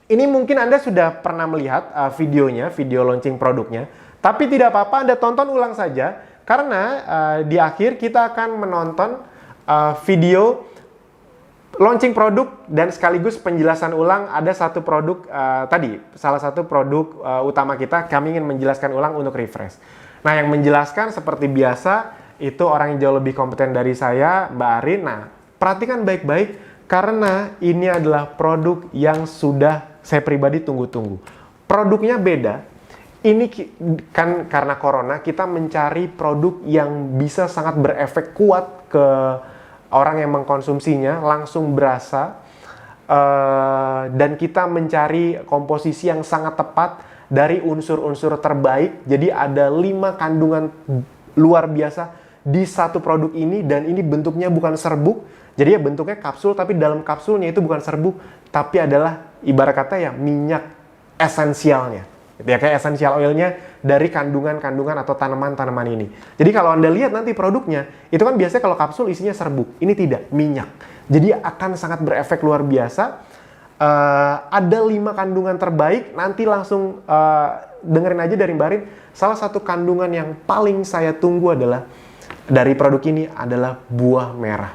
ini mungkin Anda sudah pernah melihat videonya, video launching produknya. Tapi tidak apa-apa, Anda tonton ulang saja. Karena di akhir kita akan menonton video launching produk dan sekaligus penjelasan ulang ada satu produk tadi. Salah satu produk utama kita, kami ingin menjelaskan ulang untuk refresh. Nah, yang menjelaskan seperti biasa, itu orang yang jauh lebih kompeten dari saya, Mbak Arin. Nah, perhatikan baik-baik. Karena ini adalah produk yang sudah saya pribadi tunggu-tunggu. Produknya beda. Ini kan karena corona kita mencari produk yang bisa sangat berefek kuat ke orang yang mengkonsumsinya, langsung berasa. Dan kita mencari komposisi yang sangat tepat dari unsur-unsur terbaik. Jadi ada 5 kandungan luar biasa di satu produk ini, dan ini bentuknya bukan serbuk. Jadi ya bentuknya kapsul, tapi dalam kapsulnya itu bukan serbuk, tapi adalah ibarat kata ya minyak esensialnya. Gitu ya, kayak essential oilnya dari kandungan-kandungan atau tanaman-tanaman ini. Jadi kalau Anda lihat nanti produknya, itu kan biasanya kalau kapsul isinya serbuk. Ini tidak, minyak. Jadi akan sangat berefek luar biasa. Ada 5 kandungan terbaik, nanti langsung dengerin aja dari Mbak Arin. Salah satu kandungan yang paling saya tunggu adalah dari produk ini adalah buah merah.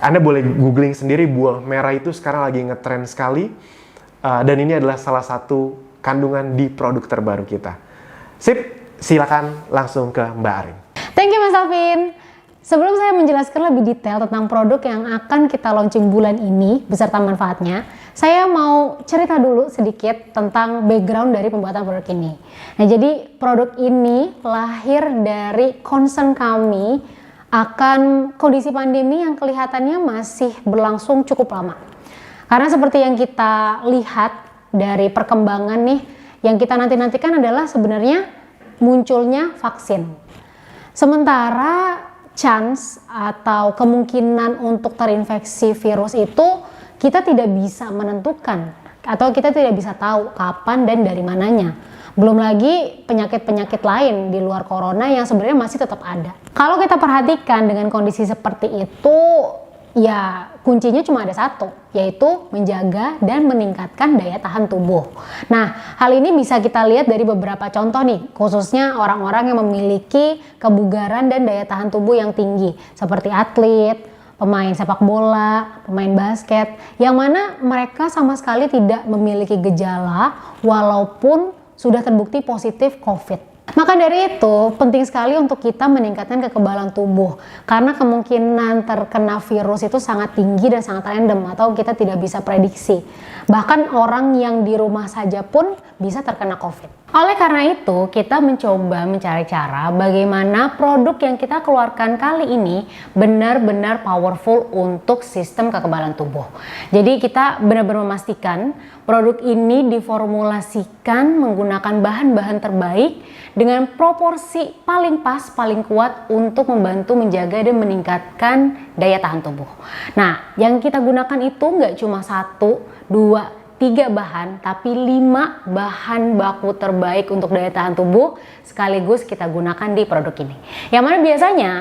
Anda boleh googling sendiri, buah merah itu sekarang lagi ngetrend sekali. Dan ini adalah salah satu kandungan di produk terbaru kita. Sip, silakan langsung ke Mbak Arin. Thank you Mas Alvin. Sebelum saya menjelaskan lebih detail tentang produk yang akan kita launching bulan ini beserta manfaatnya, saya mau cerita dulu sedikit tentang background dari pembuatan produk ini. Nah, jadi produk ini lahir dari concern kami akan kondisi pandemi yang kelihatannya masih berlangsung cukup lama. Karena seperti yang kita lihat dari perkembangan nih, yang kita nanti-nantikan adalah sebenarnya munculnya vaksin. Sementara chance atau kemungkinan untuk terinfeksi virus itu kita tidak bisa menentukan atau kita tidak bisa tahu kapan dan dari mananya. Belum lagi penyakit-penyakit lain di luar corona yang sebenarnya masih tetap ada. Kalau kita perhatikan dengan kondisi seperti itu, ya kuncinya cuma ada satu, yaitu menjaga dan meningkatkan daya tahan tubuh. Nah, hal ini bisa kita lihat dari beberapa contoh nih, khususnya orang-orang yang memiliki kebugaran dan daya tahan tubuh yang tinggi, seperti atlet, pemain sepak bola, pemain basket, yang mana mereka sama sekali tidak memiliki gejala walaupun sudah terbukti positif COVID. Maka dari itu penting sekali untuk kita meningkatkan kekebalan tubuh, karena kemungkinan terkena virus itu sangat tinggi dan sangat random atau kita tidak bisa prediksi. Bahkan orang yang di rumah saja pun bisa terkena COVID. Oleh karena itu, kita mencoba mencari cara bagaimana produk yang kita keluarkan kali ini benar-benar powerful untuk sistem kekebalan tubuh. Jadi kita benar-benar memastikan produk ini diformulasikan menggunakan bahan-bahan terbaik dengan proporsi paling pas, paling kuat untuk membantu menjaga dan meningkatkan daya tahan tubuh. Nah, yang kita gunakan itu nggak cuma 1, 2, 3 bahan, tapi 5 bahan baku terbaik untuk daya tahan tubuh sekaligus kita gunakan di produk ini. Yang mana biasanya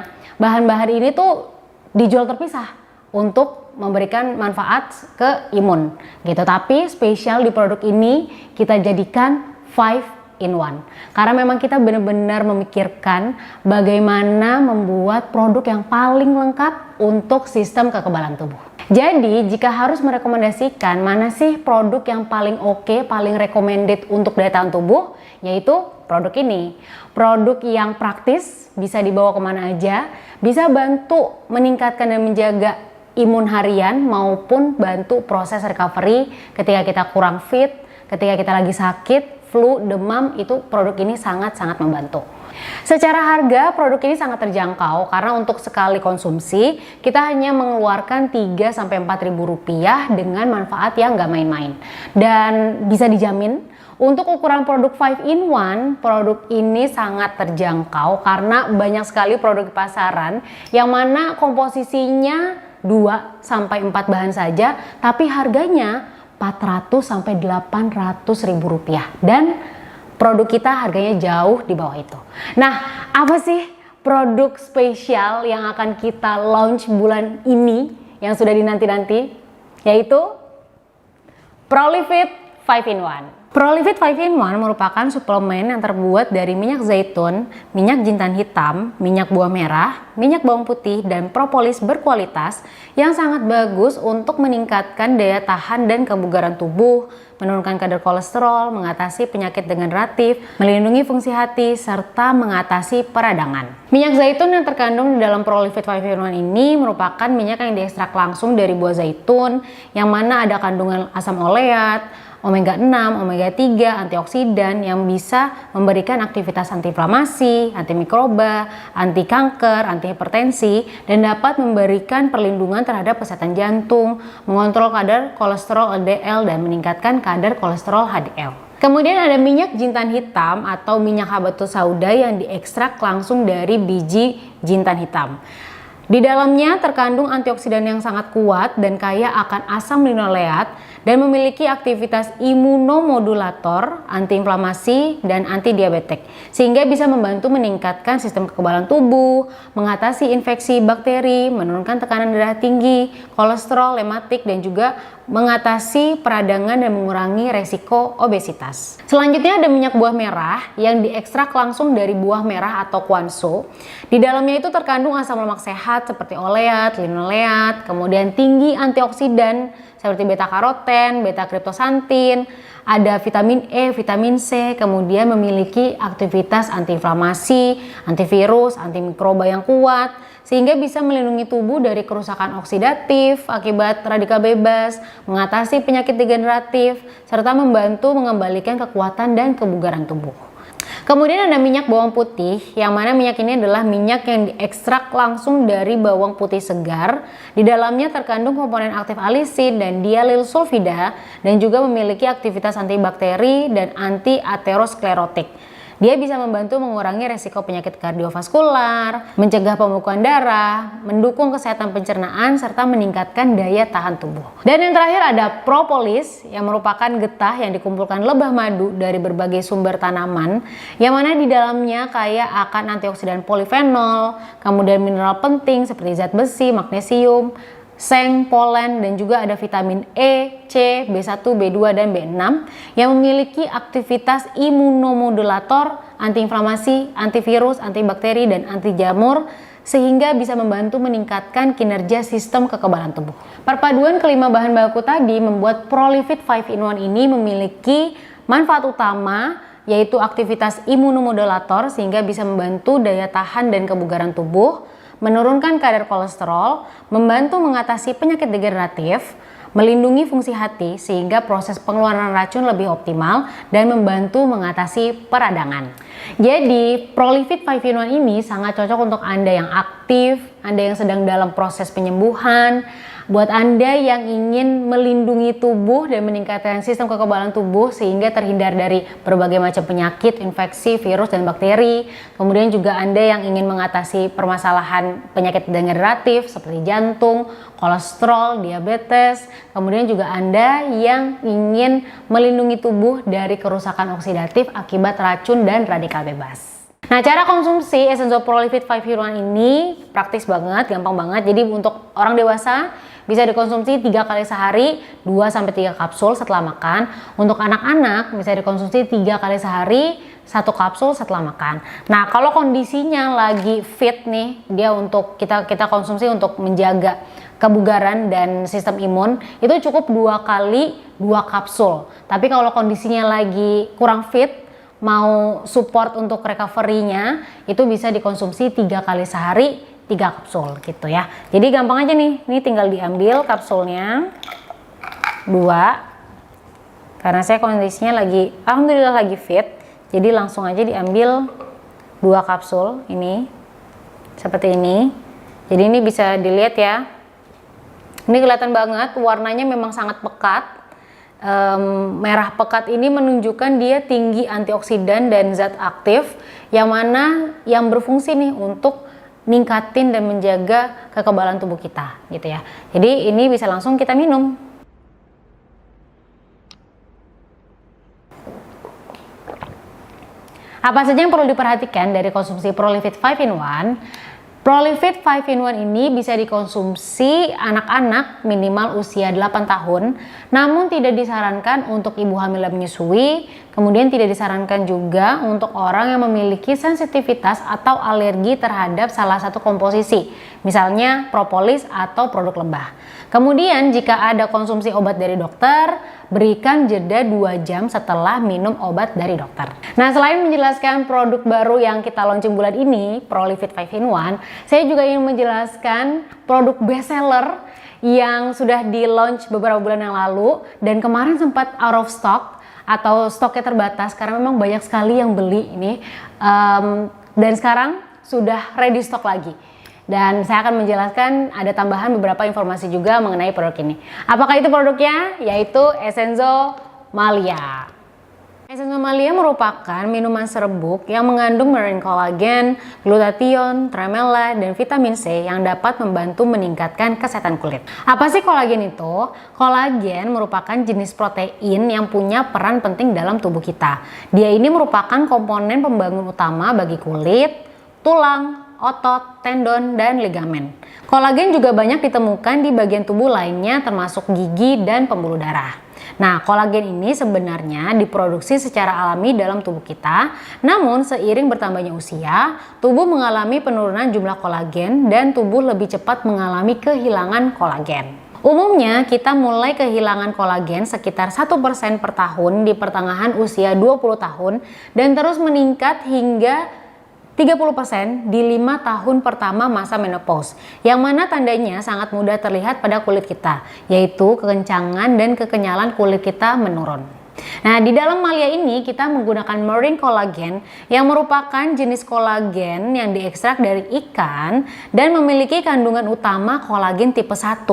bahan-bahan ini tuh dijual terpisah untuk memberikan manfaat ke imun gitu. Tapi spesial di produk ini kita jadikan 5 in 1. Karena memang kita benar-benar memikirkan bagaimana membuat produk yang paling lengkap untuk sistem kekebalan tubuh. Jadi, jika harus merekomendasikan mana sih produk yang paling oke, paling recommended untuk daya tahan tubuh, yaitu produk ini. Produk yang praktis, bisa dibawa kemana aja, bisa bantu meningkatkan dan menjaga imun harian maupun bantu proses recovery ketika kita kurang fit, ketika kita lagi sakit, flu, demam, itu produk ini sangat-sangat membantu. Secara harga produk ini sangat terjangkau karena untuk sekali konsumsi kita hanya mengeluarkan 3-4 ribu rupiah dengan manfaat yang gak main-main. Dan bisa dijamin untuk ukuran produk 5 in 1, produk ini sangat terjangkau karena banyak sekali produk di pasaran yang mana komposisinya 2-4 bahan saja tapi harganya 400-800 ribu rupiah. Dan produk kita harganya jauh di bawah itu. Nah, apa sih produk spesial yang akan kita launch bulan ini yang sudah dinanti-nanti? Yaitu Prolifit 5 in 1. Prolifit 5 in 1 merupakan suplemen yang terbuat dari minyak zaitun, minyak jintan hitam, minyak buah merah, minyak bawang putih, dan propolis berkualitas yang sangat bagus untuk meningkatkan daya tahan dan kebugaran tubuh, menurunkan kadar kolesterol, mengatasi penyakit degeneratif, melindungi fungsi hati, serta mengatasi peradangan. Minyak zaitun yang terkandung di dalam Prolifit 5 in 1 ini merupakan minyak yang diekstrak langsung dari buah zaitun, yang mana ada kandungan asam oleat, omega 6, omega 3, antioksidan yang bisa memberikan aktivitas antiinflamasi, antimikroba, anti kanker, anti hipertensi, dan dapat memberikan perlindungan terhadap kesehatan jantung, mengontrol kadar kolesterol LDL, dan meningkatkan kadar kolesterol HDL. Kemudian ada minyak jintan hitam atau minyak habatus sauda yang diekstrak langsung dari biji jintan hitam. Di dalamnya terkandung antioksidan yang sangat kuat dan kaya akan asam linoleat dan memiliki aktivitas imunomodulator, antiinflamasi, dan antidiabetik, sehingga bisa membantu meningkatkan sistem kekebalan tubuh, mengatasi infeksi bakteri, menurunkan tekanan darah tinggi, kolesterol, rematik, dan juga mengatasi peradangan dan mengurangi resiko obesitas. Selanjutnya ada minyak buah merah yang diekstrak langsung dari buah merah atau kuanso. Di dalamnya itu terkandung asam lemak sehat seperti oleat, linoleat, kemudian tinggi antioksidan seperti beta karoten, beta kriptosantin, ada vitamin E, vitamin C, kemudian memiliki aktivitas antiinflamasi, antivirus, antimikroba yang kuat, sehingga bisa melindungi tubuh dari kerusakan oksidatif akibat radikal bebas, mengatasi penyakit degeneratif, serta membantu mengembalikan kekuatan dan kebugaran tubuh. Kemudian ada minyak bawang putih, yang mana minyak ini adalah minyak yang diekstrak langsung dari bawang putih segar. Di dalamnya terkandung komponen aktif alisin dan dialil sulfida dan juga memiliki aktivitas antibakteri dan anti-aterosklerotik. Dia bisa membantu mengurangi resiko penyakit kardiovaskular, mencegah pembekuan darah, mendukung kesehatan pencernaan, serta meningkatkan daya tahan tubuh. Dan yang terakhir ada propolis, yang merupakan getah yang dikumpulkan lebah madu dari berbagai sumber tanaman, yang mana di dalamnya kaya akan antioksidan polifenol, kemudian mineral penting seperti zat besi, magnesium, seng, polen, dan juga ada vitamin E, C, B1, B2, dan B6 yang memiliki aktivitas imunomodulator, antiinflamasi, antivirus, antibakteri, dan anti jamur, sehingga bisa membantu meningkatkan kinerja sistem kekebalan tubuh. Perpaduan kelima bahan baku tadi membuat Prolifit 5 in 1 ini memiliki manfaat utama, yaitu aktivitas imunomodulator sehingga bisa membantu daya tahan dan kebugaran tubuh, menurunkan kadar kolesterol, membantu mengatasi penyakit degeneratif, melindungi fungsi hati sehingga proses pengeluaran racun lebih optimal, dan membantu mengatasi peradangan. Jadi, Prolifit 5 in 1 ini sangat cocok untuk Anda yang aktif, Anda yang sedang dalam proses penyembuhan, buat Anda yang ingin melindungi tubuh dan meningkatkan sistem kekebalan tubuh sehingga terhindar dari berbagai macam penyakit, infeksi, virus, dan bakteri. Kemudian juga Anda yang ingin mengatasi permasalahan penyakit degeneratif seperti jantung, kolesterol, diabetes. Kemudian juga Anda yang ingin melindungi tubuh dari kerusakan oksidatif akibat racun dan radikal bebas. Nah, cara konsumsi Essential Prolifit 5 in 1 ini praktis banget, gampang banget. Jadi untuk orang dewasa bisa dikonsumsi 3 kali sehari, 2-3 kapsul setelah makan. Untuk anak-anak bisa dikonsumsi 3 kali sehari, 1 kapsul setelah makan. Nah, kalau kondisinya lagi fit nih, dia untuk kita konsumsi untuk menjaga kebugaran dan sistem imun, itu cukup 2 kali 2 kapsul. Tapi kalau kondisinya lagi kurang fit, mau support untuk recovery-nya, itu bisa dikonsumsi 3 kali sehari, 3 kapsul gitu ya. Jadi gampang aja nih, ini tinggal diambil kapsulnya 2. Karena saya kondisinya lagi, alhamdulillah lagi fit, jadi langsung aja diambil 2 kapsul ini, seperti ini. Jadi ini bisa dilihat ya, ini kelihatan banget warnanya memang sangat pekat. Merah pekat ini menunjukkan dia tinggi antioksidan dan zat aktif yang mana yang berfungsi nih untuk ningkatin dan menjaga kekebalan tubuh kita gitu ya. Jadi ini bisa langsung kita minum. Apa saja yang perlu diperhatikan dari konsumsi Prolifit 5 in 1? Prolifit 5 in 1 ini bisa dikonsumsi anak-anak minimal usia 8 tahun, namun tidak disarankan untuk ibu hamil dan menyusui, kemudian tidak disarankan juga untuk orang yang memiliki sensitivitas atau alergi terhadap salah satu komposisi, misalnya propolis atau produk lebah. Kemudian jika ada konsumsi obat dari dokter, berikan jeda 2 jam setelah minum obat dari dokter. Nah, selain menjelaskan produk baru yang kita launching bulan ini, Prolifit 5 in 1, saya juga ingin menjelaskan produk bestseller yang sudah di-launch beberapa bulan yang lalu dan kemarin sempat out of stock atau stoknya terbatas karena memang banyak sekali yang beli ini, dan sekarang sudah ready stock lagi. Dan saya akan menjelaskan ada tambahan beberapa informasi juga mengenai produk ini. Apakah itu produknya? Yaitu Essenzo Malia. Essenzo Malia merupakan minuman serbuk yang mengandung marine collagen, glutathione, tremella, dan vitamin C yang dapat membantu meningkatkan kesehatan kulit. Apa sih kolagen itu? Kolagen merupakan jenis protein yang punya peran penting dalam tubuh kita. Dia ini merupakan komponen pembangun utama bagi kulit, tulang, otot, tendon, dan ligamen. Kolagen juga banyak ditemukan di bagian tubuh lainnya termasuk gigi dan pembuluh darah. Nah, kolagen ini sebenarnya diproduksi secara alami dalam tubuh kita, namun seiring bertambahnya usia, tubuh mengalami penurunan jumlah kolagen dan tubuh lebih cepat mengalami kehilangan kolagen. Umumnya kita mulai kehilangan kolagen sekitar 1% per tahun di pertengahan usia 20 tahun dan terus meningkat hingga 30% di 5 tahun pertama masa menopause, yang mana tandanya sangat mudah terlihat pada kulit kita, yaitu kekencangan dan kekenyalan kulit kita menurun. Nah, di dalam Malia ini kita menggunakan marine collagen yang merupakan jenis kolagen yang diekstrak dari ikan dan memiliki kandungan utama kolagen tipe 1.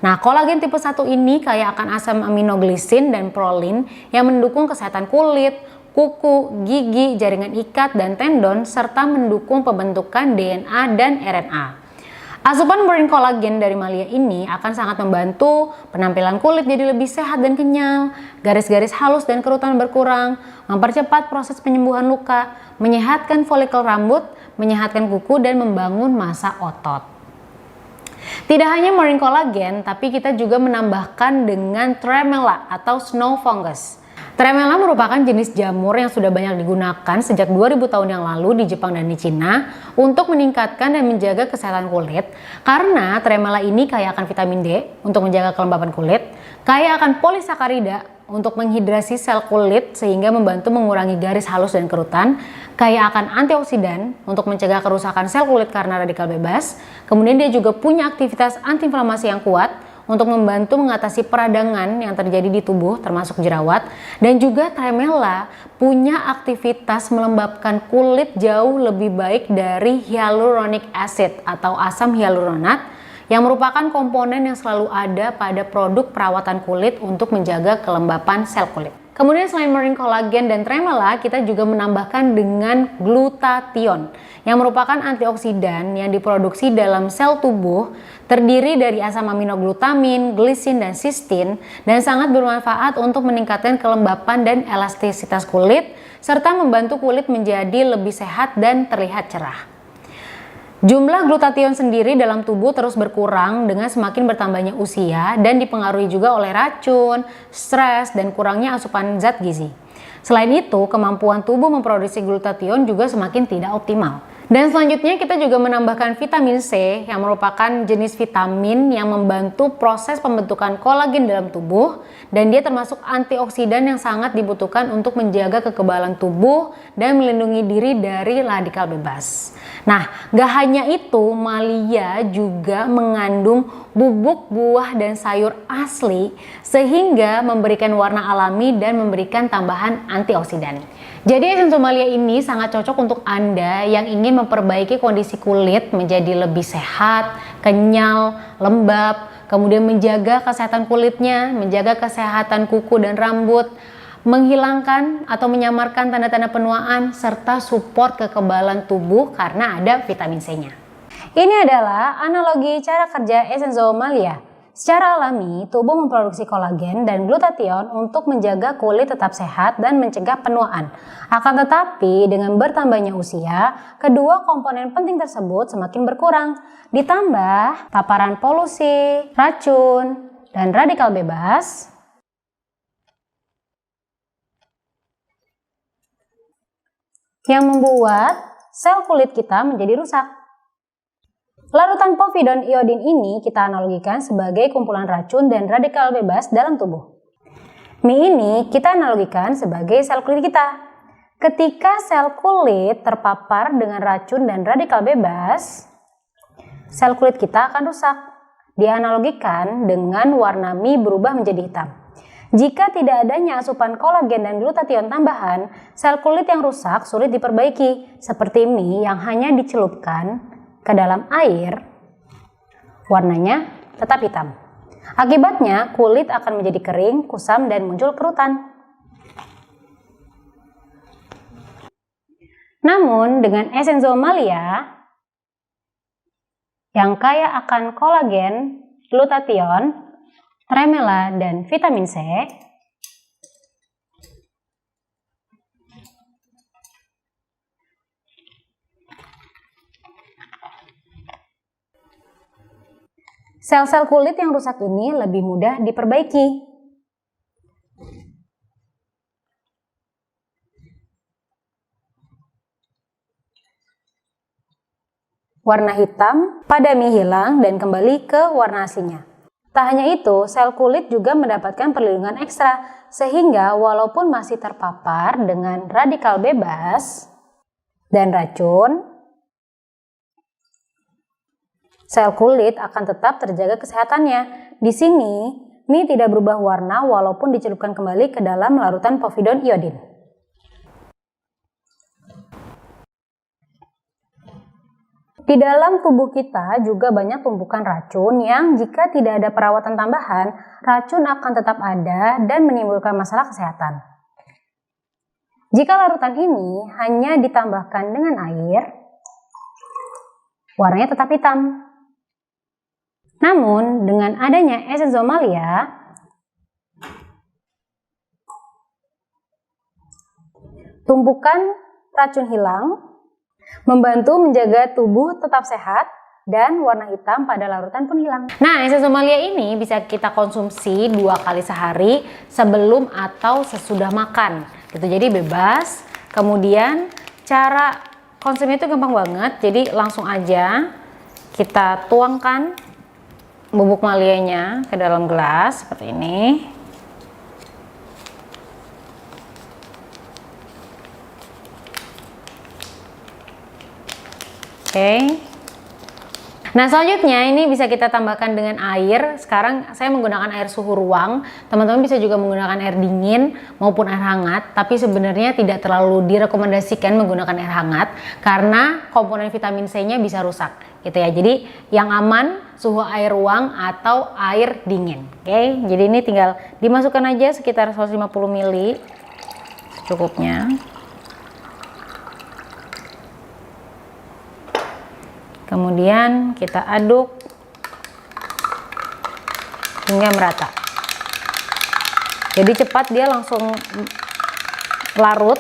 Nah, kolagen tipe 1 ini kaya akan asam aminoglisin dan prolin yang mendukung kesehatan kulit, kuku, gigi, jaringan ikat, dan tendon, serta mendukung pembentukan DNA dan RNA. Asupan marine collagen dari Malia ini akan sangat membantu penampilan kulit jadi lebih sehat dan kenyal, garis-garis halus dan kerutan berkurang, mempercepat proses penyembuhan luka, menyehatkan folikel rambut, menyehatkan kuku, dan membangun massa otot. Tidak hanya marine collagen, tapi kita juga menambahkan dengan tremella atau snow fungus. Tremella merupakan jenis jamur yang sudah banyak digunakan sejak 2000 tahun yang lalu di Jepang dan di Cina untuk meningkatkan dan menjaga kesehatan kulit, karena tremella ini kaya akan vitamin D untuk menjaga kelembapan kulit, kaya akan polisakarida untuk menghidrasi sel kulit sehingga membantu mengurangi garis halus dan kerutan, kaya akan antioksidan untuk mencegah kerusakan sel kulit karena radikal bebas, kemudian dia juga punya aktivitas antiinflamasi yang kuat untuk membantu mengatasi peradangan yang terjadi di tubuh termasuk jerawat, dan juga tremella punya aktivitas melembabkan kulit jauh lebih baik dari hyaluronic acid atau asam hyaluronat yang merupakan komponen yang selalu ada pada produk perawatan kulit untuk menjaga kelembapan sel kulit. Kemudian selain marine collagen dan tremella, kita juga menambahkan dengan glutathione yang merupakan antioksidan yang diproduksi dalam sel tubuh, terdiri dari asam aminoglutamin, glisin, dan sistin, dan sangat bermanfaat untuk meningkatkan kelembapan dan elastisitas kulit serta membantu kulit menjadi lebih sehat dan terlihat cerah. Jumlah glutathione sendiri dalam tubuh terus berkurang dengan semakin bertambahnya usia dan dipengaruhi juga oleh racun, stres, dan kurangnya asupan zat gizi. Selain itu, kemampuan tubuh memproduksi glutathione juga semakin tidak optimal. Dan selanjutnya kita juga menambahkan vitamin C yang merupakan jenis vitamin yang membantu proses pembentukan kolagen dalam tubuh, dan dia termasuk antioksidan yang sangat dibutuhkan untuk menjaga kekebalan tubuh dan melindungi diri dari radikal bebas. Nah, gak hanya itu, Malia juga mengandung bubuk, buah, dan sayur asli sehingga memberikan warna alami dan memberikan tambahan antioksidan. Jadi Essential Malia ini sangat cocok untuk Anda yang ingin memperbaiki kondisi kulit menjadi lebih sehat, kenyal, lembab, kemudian menjaga kesehatan kulitnya, menjaga kesehatan kuku dan rambut, menghilangkan atau menyamarkan tanda-tanda penuaan, serta support kekebalan tubuh karena ada vitamin C-nya. Ini adalah analogi cara kerja Essential Malia. Secara alami, tubuh memproduksi kolagen dan glutathione untuk menjaga kulit tetap sehat dan mencegah penuaan. Akan tetapi, dengan bertambahnya usia, kedua komponen penting tersebut semakin berkurang. Ditambah paparan polusi, racun, dan radikal bebas, yang membuat sel kulit kita menjadi rusak. Larutan povidone iodine ini kita analogikan sebagai kumpulan racun dan radikal bebas dalam tubuh. Mie ini kita analogikan sebagai sel kulit kita. Ketika sel kulit terpapar dengan racun dan radikal bebas, sel kulit kita akan rusak. Dianalogikan dengan warna mie berubah menjadi hitam. Jika tidak adanya asupan kolagen dan glutathione tambahan, sel kulit yang rusak sulit diperbaiki, seperti mie yang hanya dicelupkan ke dalam air, warnanya tetap hitam. Akibatnya, kulit akan menjadi kering, kusam, dan muncul kerutan. Namun, dengan Essential Malia yang kaya akan kolagen, glutathione, tremela, dan vitamin C, sel-sel kulit yang rusak ini lebih mudah diperbaiki. Warna hitam pada mie hilang dan kembali ke warna aslinya. Tak hanya itu, sel kulit juga mendapatkan perlindungan ekstra, sehingga walaupun masih terpapar dengan radikal bebas dan racun, sel kulit akan tetap terjaga kesehatannya. Di sini, mie tidak berubah warna walaupun dicelupkan kembali ke dalam larutan povidone iodine. Di dalam tubuh kita juga banyak tumpukan racun yang jika tidak ada perawatan tambahan, racun akan tetap ada dan menimbulkan masalah kesehatan. Jika larutan ini hanya ditambahkan dengan air, warnanya tetap hitam. Namun, dengan adanya Essential Malia, tumpukan racun hilang, membantu menjaga tubuh tetap sehat, dan warna hitam pada larutan pun hilang. Nah, Essential Malia ini bisa kita konsumsi 2 kali sehari sebelum atau sesudah makan. Gitu, jadi bebas. Kemudian cara konsumnya itu gampang banget, jadi langsung aja kita tuangkan bubuk malianya ke dalam gelas seperti ini. Oke. Nah, selanjutnya ini bisa kita tambahkan dengan air. Sekarang saya menggunakan air suhu ruang. Teman-teman bisa juga menggunakan air dingin maupun air hangat, tapi sebenarnya tidak terlalu direkomendasikan menggunakan air hangat karena komponen vitamin C-nya bisa rusak, gitu ya. Jadi yang aman suhu air ruang atau air dingin. Oke. Jadi ini tinggal dimasukkan aja sekitar 150 ml secukupnya. Kemudian kita aduk hingga merata. Jadi cepat dia langsung larut.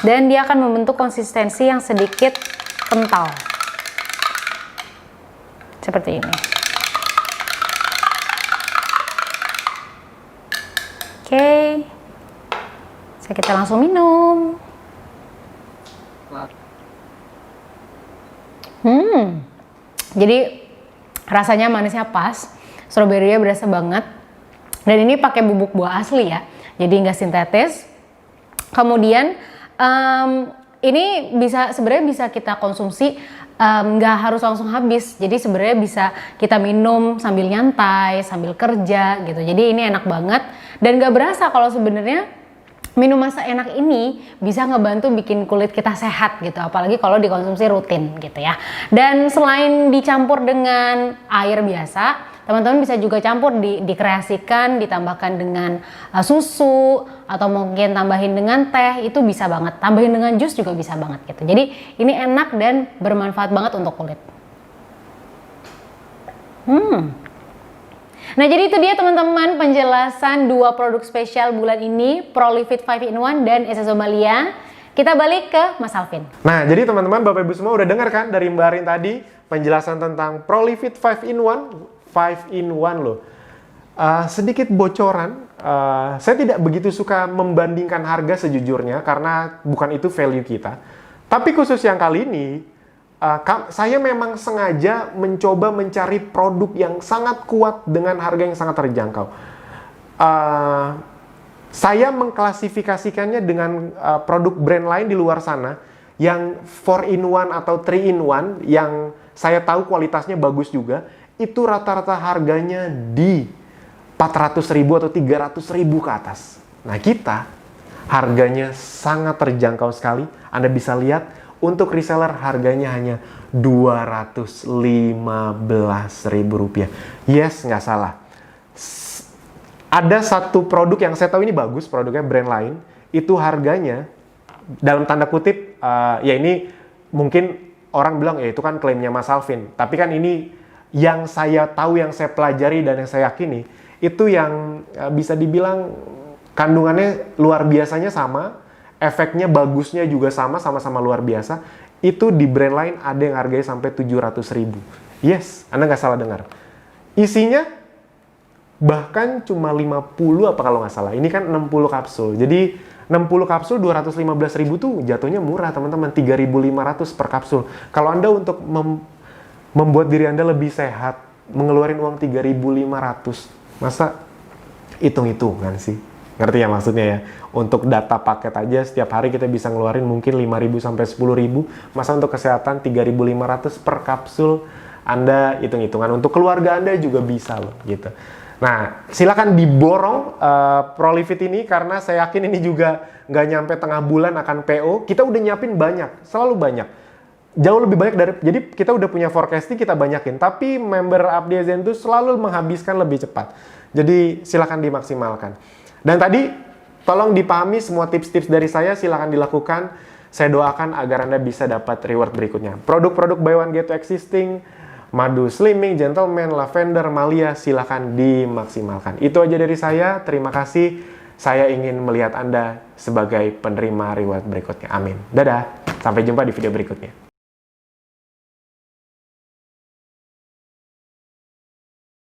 Dan dia akan membentuk konsistensi yang sedikit kental. Seperti ini. Oke. Kita langsung minum. Jadi rasanya manisnya pas, stroberinya berasa banget. Dan ini pakai bubuk buah asli ya, jadi nggak sintetis. Kemudian ini sebenarnya bisa kita konsumsi, nggak harus langsung habis. Jadi sebenarnya bisa kita minum sambil nyantai, sambil kerja gitu. Jadi ini enak banget dan nggak berasa kalau sebenarnya minuman seenak ini bisa ngebantu bikin kulit kita sehat gitu, apalagi kalau dikonsumsi rutin gitu ya. Dan selain dicampur dengan air biasa, teman-teman bisa juga campur, dikreasikan, ditambahkan dengan susu atau mungkin tambahin dengan teh, itu bisa banget. Tambahin dengan jus juga bisa banget gitu. Jadi ini enak dan bermanfaat banget untuk kulit. Nah, jadi itu dia teman-teman penjelasan dua produk spesial bulan ini, Prolifit 5-in-1 dan Essensomalia. Kita balik ke Mas Alvin. Nah, jadi teman-teman, Bapak Ibu semua udah dengar kan dari Mbak Arin tadi penjelasan tentang Prolifit 5-in-1, 5-in-1 loh. Sedikit bocoran, saya tidak begitu suka membandingkan harga sejujurnya karena bukan itu value kita. Tapi khusus yang kali ini, saya memang sengaja mencoba mencari produk yang sangat kuat dengan harga yang sangat terjangkau. Saya mengklasifikasikannya dengan produk brand lain di luar sana yang 4-in-1 atau 3-in-1 yang saya tahu kualitasnya bagus juga, itu rata-rata harganya di 400.000 atau 300.000 ke atas. Nah, kita harganya sangat terjangkau sekali. Anda bisa lihat untuk reseller harganya hanya Rp215.000. Yes, nggak salah. Ada satu produk yang saya tahu ini bagus, produknya brand lain, itu harganya dalam tanda kutip, ya ini mungkin orang bilang ya itu kan klaimnya Mas Alvin. Tapi kan ini yang saya tahu, yang saya pelajari dan yang saya yakini, itu yang bisa dibilang kandungannya luar biasanya sama, efeknya bagusnya juga sama-sama luar biasa. Itu di brand lain ada yang harganya sampai 700.000. Yes, Anda nggak salah dengar. Isinya bahkan cuma 50 apa kalau nggak salah. Ini kan 60 kapsul. Jadi 60 kapsul 215.000 tuh jatuhnya murah teman-teman. 3.500 per kapsul. Kalau Anda untuk membuat diri Anda lebih sehat, mengeluarin uang 3.500, masa hitung-hitungan sih? Ngerti ya maksudnya ya? Untuk data paket aja setiap hari kita bisa ngeluarin mungkin 5.000 sampai 10.000. Masa untuk kesehatan 3.500 per kapsul, Anda hitung-hitungan. Untuk keluarga Anda juga bisa loh gitu. Nah, silakan diborong Prolifit ini karena saya yakin ini juga nggak nyampe tengah bulan akan PO. Kita udah nyiapin banyak, selalu banyak. Jauh lebih banyak dari, jadi kita udah punya forecasting, kita banyakin. Tapi member Abdi Zen itu selalu menghabiskan lebih cepat. Jadi silakan dimaksimalkan. Dan tadi tolong dipahami semua tips-tips dari saya, silakan dilakukan. Saya doakan agar Anda bisa dapat reward berikutnya. Produk-produk buy one get two existing, madu slimming, gentleman, lavender, malia, silakan dimaksimalkan. Itu aja dari saya. Terima kasih. Saya ingin melihat Anda sebagai penerima reward berikutnya. Amin. Dadah. Sampai jumpa di video berikutnya.